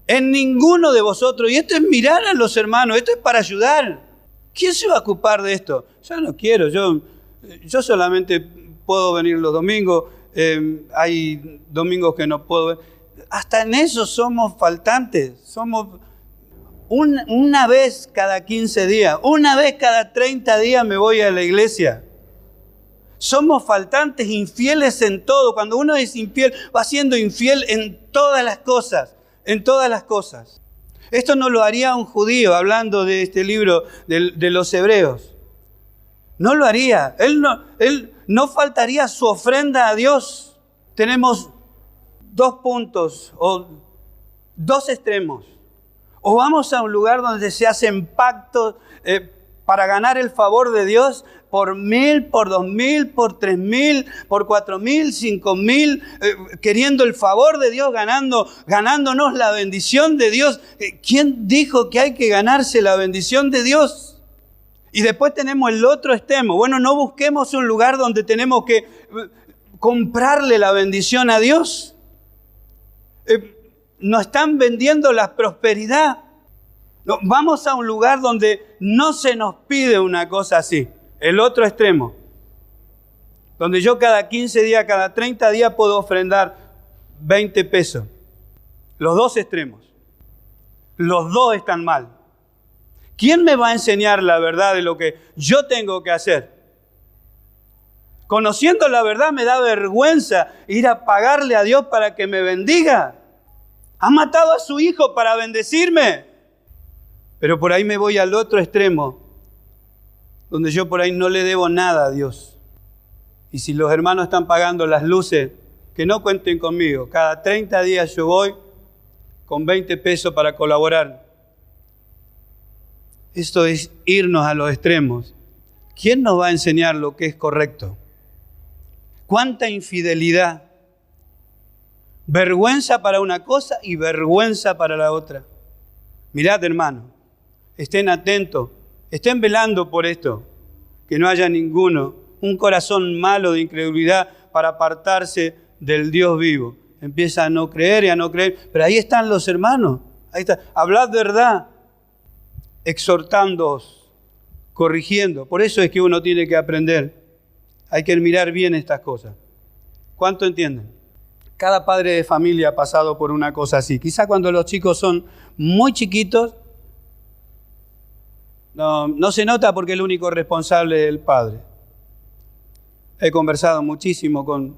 en ninguno de vosotros, y esto es mirar a los hermanos, esto es para ayudar. ¿Quién se va a ocupar de esto? Yo no quiero, yo solamente puedo venir los domingos, hay domingos que no puedo ver. Hasta en eso somos faltantes, somos una vez cada 15 días, una vez cada 30 días me voy a la iglesia. Somos faltantes, infieles en todo. Cuando uno es infiel, va siendo infiel en todas las cosas. En todas las cosas. Esto no lo haría un judío, hablando de este libro de los Hebreos. No lo haría. Él no faltaría su ofrenda a Dios. Tenemos dos puntos o dos extremos. O vamos a un lugar donde se hacen pactos para ganar el favor de Dios por 1,000, por 2,000, por 3,000, por 4,000, 5,000, queriendo el favor de Dios, ganándonos la bendición de Dios. ¿Quién dijo que hay que ganarse la bendición de Dios? Y después tenemos el otro extremo. Bueno, no busquemos un lugar donde tenemos que comprarle la bendición a Dios. Nos están vendiendo la prosperidad. No, vamos a un lugar donde no se nos pide una cosa así. El otro extremo. Donde yo cada 15 días, cada 30 días puedo ofrendar 20 pesos. Los dos extremos. Los dos están mal. ¿Quién me va a enseñar la verdad de lo que yo tengo que hacer? Conociendo la verdad me da vergüenza ir a pagarle a Dios para que me bendiga. Ha matado a su hijo para bendecirme. Pero por ahí me voy al otro extremo, donde yo por ahí no le debo nada a Dios. Y si los hermanos están pagando las luces, que no cuenten conmigo. Cada 30 días yo voy con 20 pesos para colaborar. Esto es irnos a los extremos. ¿Quién nos va a enseñar lo que es correcto? ¿Cuánta infidelidad? Vergüenza para una cosa y vergüenza para la otra. Mirad, hermano, estén atentos, estén velando por esto, que no haya un corazón malo de incredulidad para apartarse del Dios vivo. Empieza a no creer y a no creer, pero ahí están los hermanos, ahí está. Hablad verdad, exhortándoos, corrigiendo. Por eso es que uno tiene que aprender, hay que mirar bien estas cosas. ¿Cuánto entienden? Cada padre de familia ha pasado por una cosa así. Quizá cuando los chicos son muy chiquitos, no se nota porque el único responsable es el padre. He conversado muchísimo con,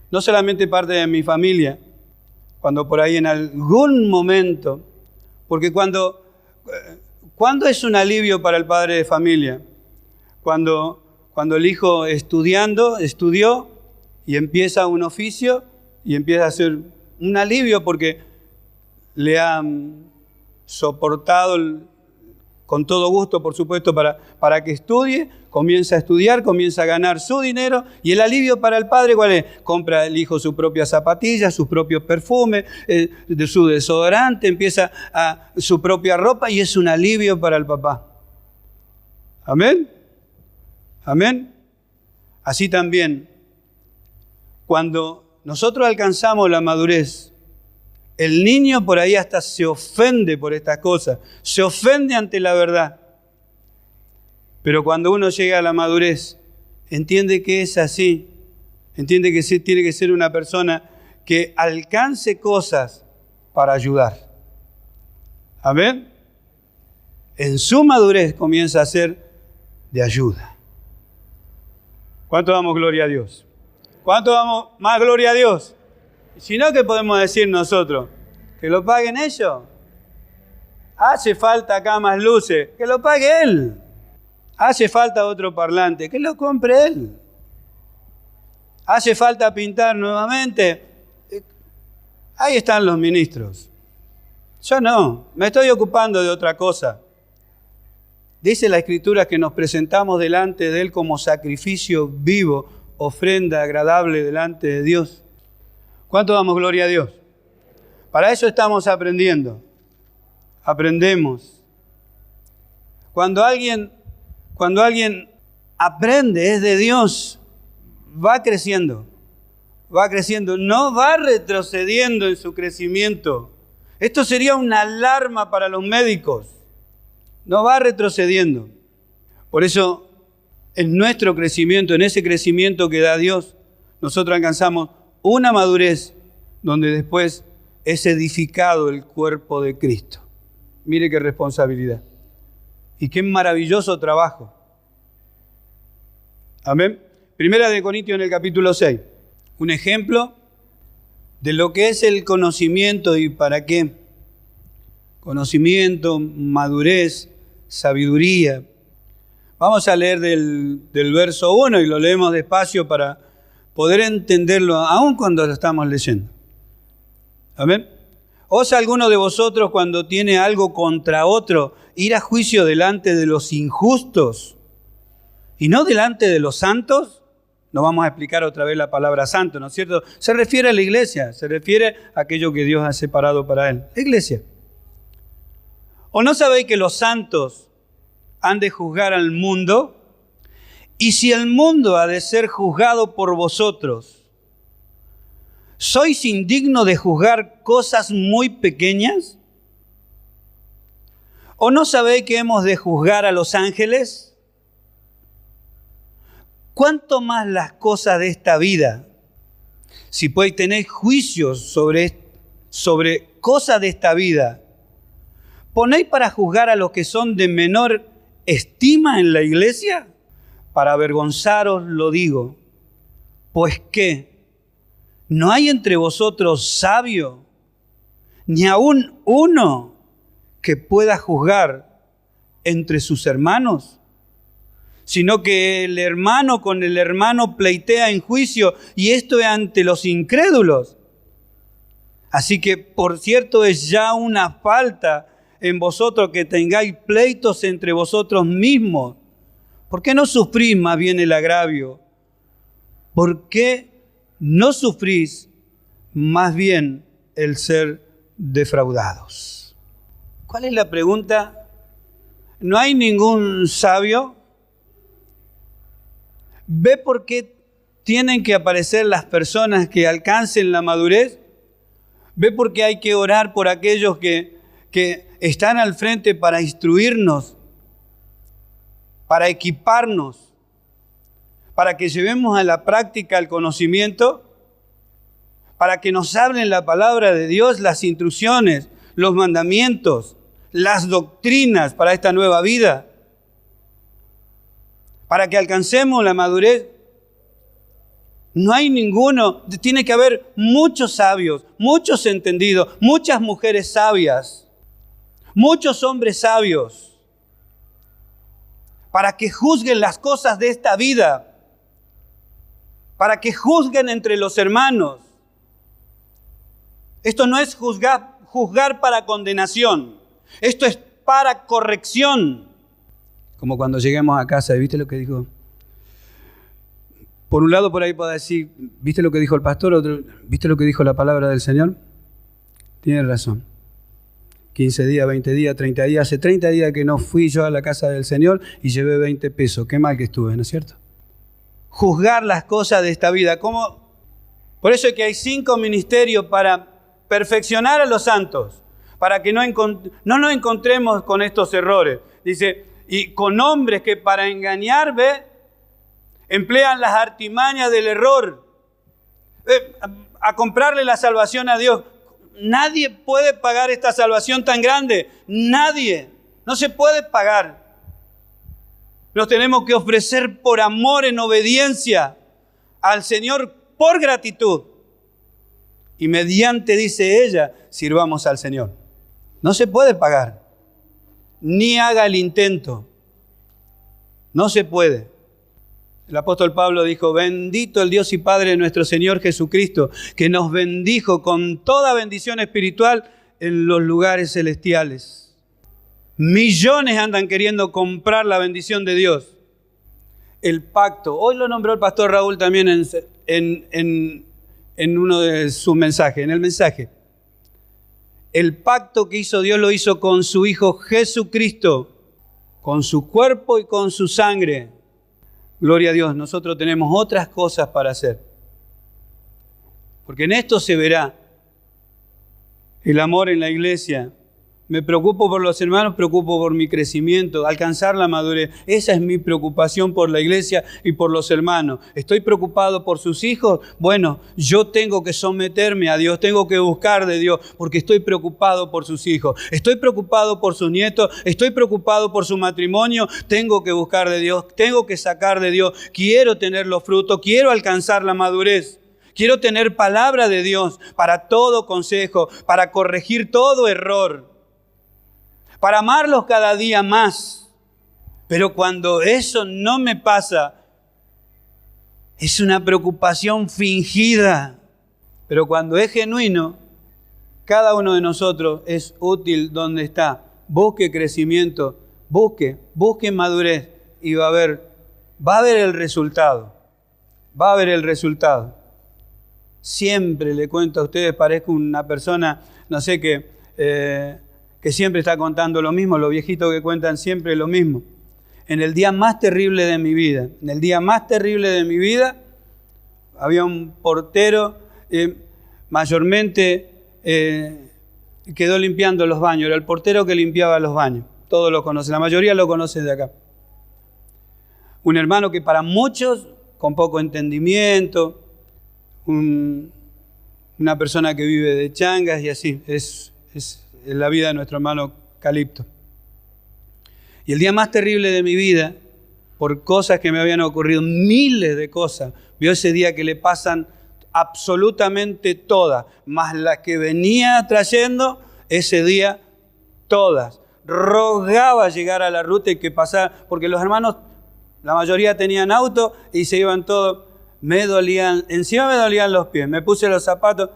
no solamente parte de mi familia, cuando por ahí en algún momento, porque ¿cuándo es un alivio para el padre de familia? Cuando el hijo estudió y empieza un oficio y empieza a ser un alivio porque le han soportado con todo gusto, por supuesto, para que estudie, comienza a estudiar, comienza a ganar su dinero, y el alivio para el padre, ¿cuál es? Compra el hijo sus propias zapatillas, sus propios perfumes, su desodorante, empieza su propia ropa, y es un alivio para el papá. ¿Amén? ¿Amén? Así también, cuando nosotros alcanzamos la madurez, el niño por ahí hasta se ofende por estas cosas, se ofende ante la verdad. Pero cuando uno llega a la madurez, entiende que es así, entiende que tiene que ser una persona que alcance cosas para ayudar. ¿Amén? En su madurez comienza a ser de ayuda. ¿Cuánto damos gloria a Dios? ¿Cuánto damos más gloria a Dios? Si no, ¿qué podemos decir nosotros? ¿Que lo paguen ellos? Hace falta acá más luces, que lo pague Él. Hace falta otro parlante, que lo compre Él. Hace falta pintar nuevamente. Ahí están los ministros. Yo no, me estoy ocupando de otra cosa. Dice la Escritura que nos presentamos delante de Él como sacrificio vivo, ofrenda agradable delante de Dios. ¿Cuánto damos gloria a Dios? Para eso estamos aprendiendo. Aprendemos. Cuando alguien aprende, es de Dios, va creciendo, no va retrocediendo en su crecimiento. Esto sería una alarma para los médicos. No va retrocediendo. Por eso, en nuestro crecimiento, en ese crecimiento que da Dios, nosotros alcanzamos una madurez donde después es edificado el cuerpo de Cristo. Mire qué responsabilidad. Y qué maravilloso trabajo. Amén. Primera de Corintios en el capítulo 6. Un ejemplo de lo que es el conocimiento y para qué. Conocimiento, madurez, sabiduría. Vamos a leer del verso 1 y lo leemos despacio para poder entenderlo aún cuando lo estamos leyendo. Amén. ¿Osa alguno de vosotros cuando tiene algo contra otro ir a juicio delante de los injustos y no delante de los santos? No vamos a explicar otra vez la palabra santo, ¿no es cierto? Se refiere a la iglesia, se refiere a aquello que Dios ha separado para Él. La iglesia. ¿O no sabéis que los santos han de juzgar al mundo? Y si el mundo ha de ser juzgado por vosotros, ¿sois indignos de juzgar cosas muy pequeñas? ¿O no sabéis que hemos de juzgar a los ángeles? ¿Cuánto más las cosas de esta vida? Si pues tenéis juicios sobre cosas de esta vida, ¿ponéis para juzgar a los que son de menor estima en la iglesia? Para avergonzaros lo digo, pues ¿qué? ¿No hay entre vosotros sabio, ni aún uno que pueda juzgar entre sus hermanos? Sino que el hermano con el hermano pleitea en juicio, y esto es ante los incrédulos. Así que, por cierto, es ya una falta en vosotros que tengáis pleitos entre vosotros mismos? ¿Por qué no sufrís más bien el agravio? ¿Por qué no sufrís más bien el ser defraudados? ¿Cuál es la pregunta? ¿No hay ningún sabio? ¿Ve por qué tienen que aparecer las personas que alcancen la madurez? ¿Ve por qué hay que orar por aquellos que están al frente para instruirnos, para equiparnos, para que llevemos a la práctica el conocimiento, para que nos hablen la palabra de Dios, las instrucciones, los mandamientos, las doctrinas para esta nueva vida, para que alcancemos la madurez? No hay ninguno, tiene que haber muchos sabios, muchos entendidos, muchas mujeres sabias, muchos hombres sabios, para que juzguen las cosas de esta vida, para que juzguen entre los hermanos. Esto no es juzgar para condenación, esto es para corrección. Como cuando lleguemos a casa, ¿viste lo que dijo? Por un lado, por ahí puede decir, ¿viste lo que dijo el pastor? Otro, ¿viste lo que dijo la palabra del Señor? Tiene razón. 15 días, 20 días, 30 días. Hace 30 días que no fui yo a la casa del Señor y llevé 20 pesos. Qué mal que estuve, ¿no es cierto? Juzgar las cosas de esta vida. ¿Cómo? Por eso es que hay 5 ministerios para perfeccionar a los santos, para que no nos encontremos con estos errores. Dice, y con hombres que para engañar, emplean las artimañas del error, a comprarle la salvación a Dios. Nadie puede pagar esta salvación tan grande. Nadie. No se puede pagar. Nos tenemos que ofrecer por amor, en obediencia al Señor, por gratitud. Y mediante, dice ella, sirvamos al Señor. No se puede pagar. Ni haga el intento. No se puede. El apóstol Pablo dijo, bendito el Dios y Padre de nuestro Señor Jesucristo, que nos bendijo con toda bendición espiritual en los lugares celestiales. Millones andan queriendo comprar la bendición de Dios. El pacto, hoy lo nombró el pastor Raúl también en uno de sus mensajes, en el mensaje. El pacto que hizo Dios lo hizo con su Hijo Jesucristo, con su cuerpo y con su sangre. Gloria a Dios, nosotros tenemos otras cosas para hacer. Porque en esto se verá el amor en la iglesia. Me preocupo por los hermanos, preocupo por mi crecimiento, alcanzar la madurez. Esa es mi preocupación por la iglesia y por los hermanos. ¿Estoy preocupado por sus hijos? Bueno, yo tengo que someterme a Dios, tengo que buscar de Dios, porque estoy preocupado por sus hijos. Estoy preocupado por sus nietos, estoy preocupado por su matrimonio, tengo que buscar de Dios, tengo que sacar de Dios. Quiero tener los frutos, quiero alcanzar la madurez. Quiero tener palabra de Dios para todo consejo, para corregir todo error, para amarlos cada día más. Pero cuando eso no me pasa, es una preocupación fingida. Pero cuando es genuino, cada uno de nosotros es útil donde está. Busque crecimiento, busque madurez y va a haber el resultado. Va a haber el resultado. Siempre le cuento a ustedes, parezco una persona, no sé, que siempre está contando lo mismo, los viejitos que cuentan siempre lo mismo. En el día más terrible de mi vida, había un portero, mayormente quedó limpiando los baños, era el portero que limpiaba los baños. Todos lo conocen, la mayoría lo conocen de acá. Un hermano que para muchos, con poco entendimiento, una persona que vive de changas y así, es la vida de nuestro hermano Calipto. Y el día más terrible de mi vida, por cosas que me habían ocurrido, miles de cosas, vio ese día que le pasan absolutamente todas, más las que venía trayendo, ese día todas. Rogaba llegar a la ruta y que pasara, porque los hermanos, la mayoría tenían auto y se iban todos. Encima me dolían los pies, me puse los zapatos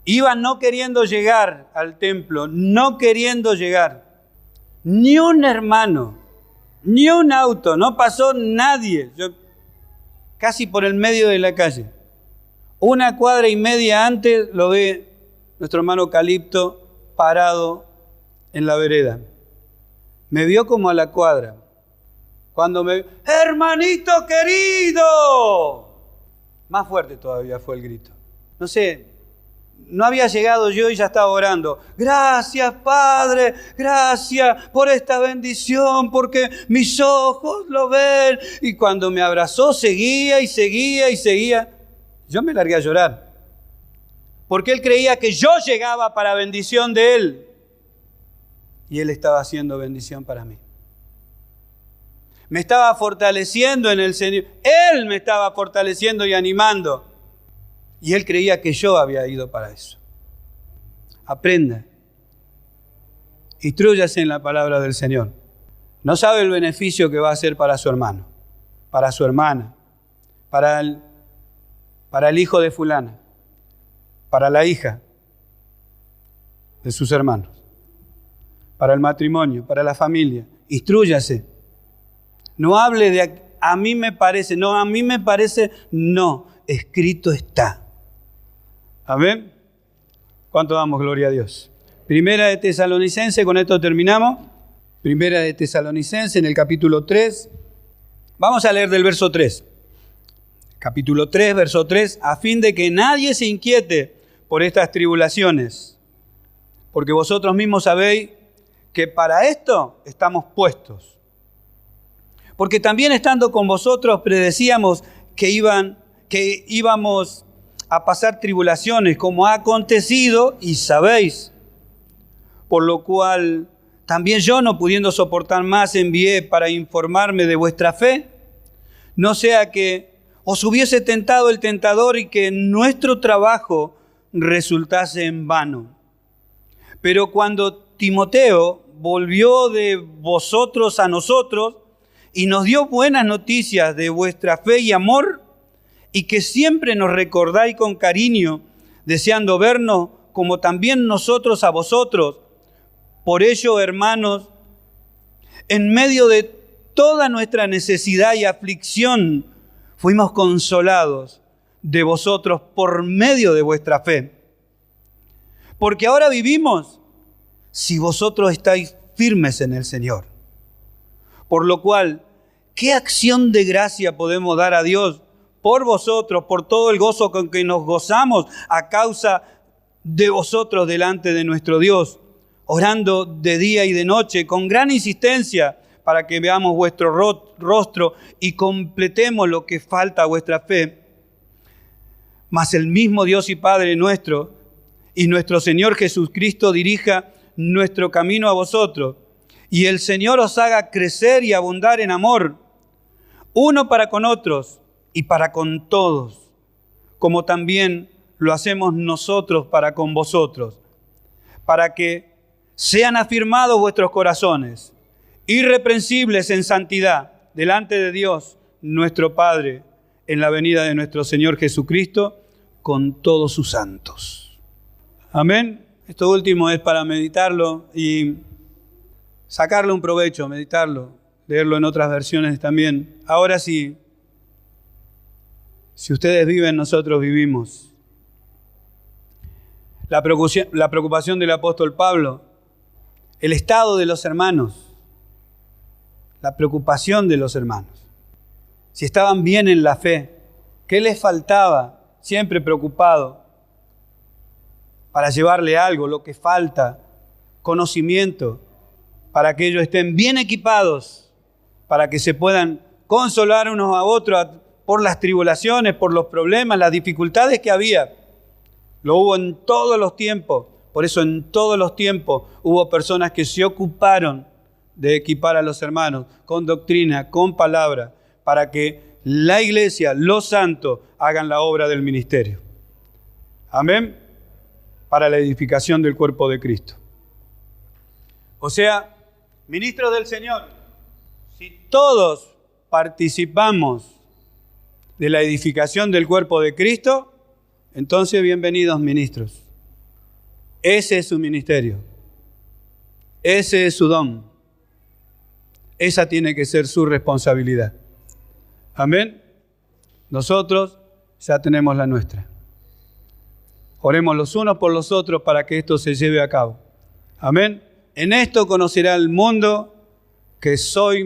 Iba no queriendo llegar al templo, no queriendo llegar. Ni un hermano, ni un auto, no pasó nadie. Yo, casi por el medio de la calle. 1,5 cuadras antes lo ve nuestro hermano Calipto parado en la vereda. Me vio como a la cuadra. Cuando me vio, ¡hermanito querido! Más fuerte todavía fue el grito. No sé, no había llegado yo y ya estaba orando. Gracias, Padre, gracias por esta bendición, porque mis ojos lo ven. Y cuando me abrazó, seguía y seguía y seguía. Yo me largué a llorar, porque él creía que yo llegaba para bendición de él. Y él estaba haciendo bendición para mí. Me estaba fortaleciendo en el Señor. Él me estaba fortaleciendo y animando. Y él creía que yo había ido para eso. Aprenda. Instrúyase en la palabra del Señor. No sabe el beneficio que va a hacer para su hermano, para su hermana, para el hijo de fulana, para la hija de sus hermanos, para el matrimonio, para la familia. Instrúyase. No hable de a mí me parece, no, a mí me parece, no, escrito está. Amén. ¿Cuánto damos gloria a Dios? Primera de Tesalonicenses, con esto terminamos. Primera de Tesalonicenses, en el capítulo 3. Vamos a leer del verso 3. Capítulo 3, verso 3. A fin de que nadie se inquiete por estas tribulaciones, porque vosotros mismos sabéis que para esto estamos puestos. Porque también estando con vosotros predecíamos que íbamos a pasar tribulaciones, como ha acontecido, y sabéis. Por lo cual, también yo, no pudiendo soportar más, envié para informarme de vuestra fe, no sea que os hubiese tentado el tentador y que nuestro trabajo resultase en vano. Pero cuando Timoteo volvió de vosotros a nosotros y nos dio buenas noticias de vuestra fe y amor, y que siempre nos recordáis con cariño, deseando vernos como también nosotros a vosotros. Por ello, hermanos, en medio de toda nuestra necesidad y aflicción, fuimos consolados de vosotros por medio de vuestra fe. Porque ahora vivimos si vosotros estáis firmes en el Señor. Por lo cual, ¿qué acción de gracia podemos dar a Dios por vosotros, por todo el gozo con que nos gozamos a causa de vosotros delante de nuestro Dios, orando de día y de noche con gran insistencia para que veamos vuestro rostro y completemos lo que falta a vuestra fe? Mas el mismo Dios y Padre nuestro y nuestro Señor Jesucristo dirija nuestro camino a vosotros, y el Señor os haga crecer y abundar en amor, uno para con otros y para con todos, como también lo hacemos nosotros para con vosotros, para que sean afirmados vuestros corazones, irreprensibles en santidad, delante de Dios nuestro Padre, en la venida de nuestro Señor Jesucristo, con todos sus santos. Amén. Esto último es para meditarlo y sacarle un provecho, meditarlo, leerlo en otras versiones también. Ahora sí, si ustedes viven, nosotros vivimos. La preocupación del apóstol Pablo, el estado de los hermanos, la preocupación de los hermanos. Si estaban bien en la fe, ¿qué les faltaba? Siempre preocupado para llevarle algo, lo que falta, conocimiento, para que ellos estén bien equipados, para que se puedan consolar unos a otros por las tribulaciones, por los problemas, las dificultades que había. Lo hubo en todos los tiempos. Por eso en todos los tiempos hubo personas que se ocuparon de equipar a los hermanos con doctrina, con palabra, para que la iglesia, los santos, hagan la obra del ministerio. Amén. Para la edificación del cuerpo de Cristo. O sea, ministros del Señor, si todos participamos de la edificación del cuerpo de Cristo, entonces bienvenidos ministros. Ese es su ministerio. Ese es su don. Esa tiene que ser su responsabilidad. Amén. Nosotros ya tenemos la nuestra. Oremos los unos por los otros para que esto se lleve a cabo. Amén. En esto conocerá el mundo que soy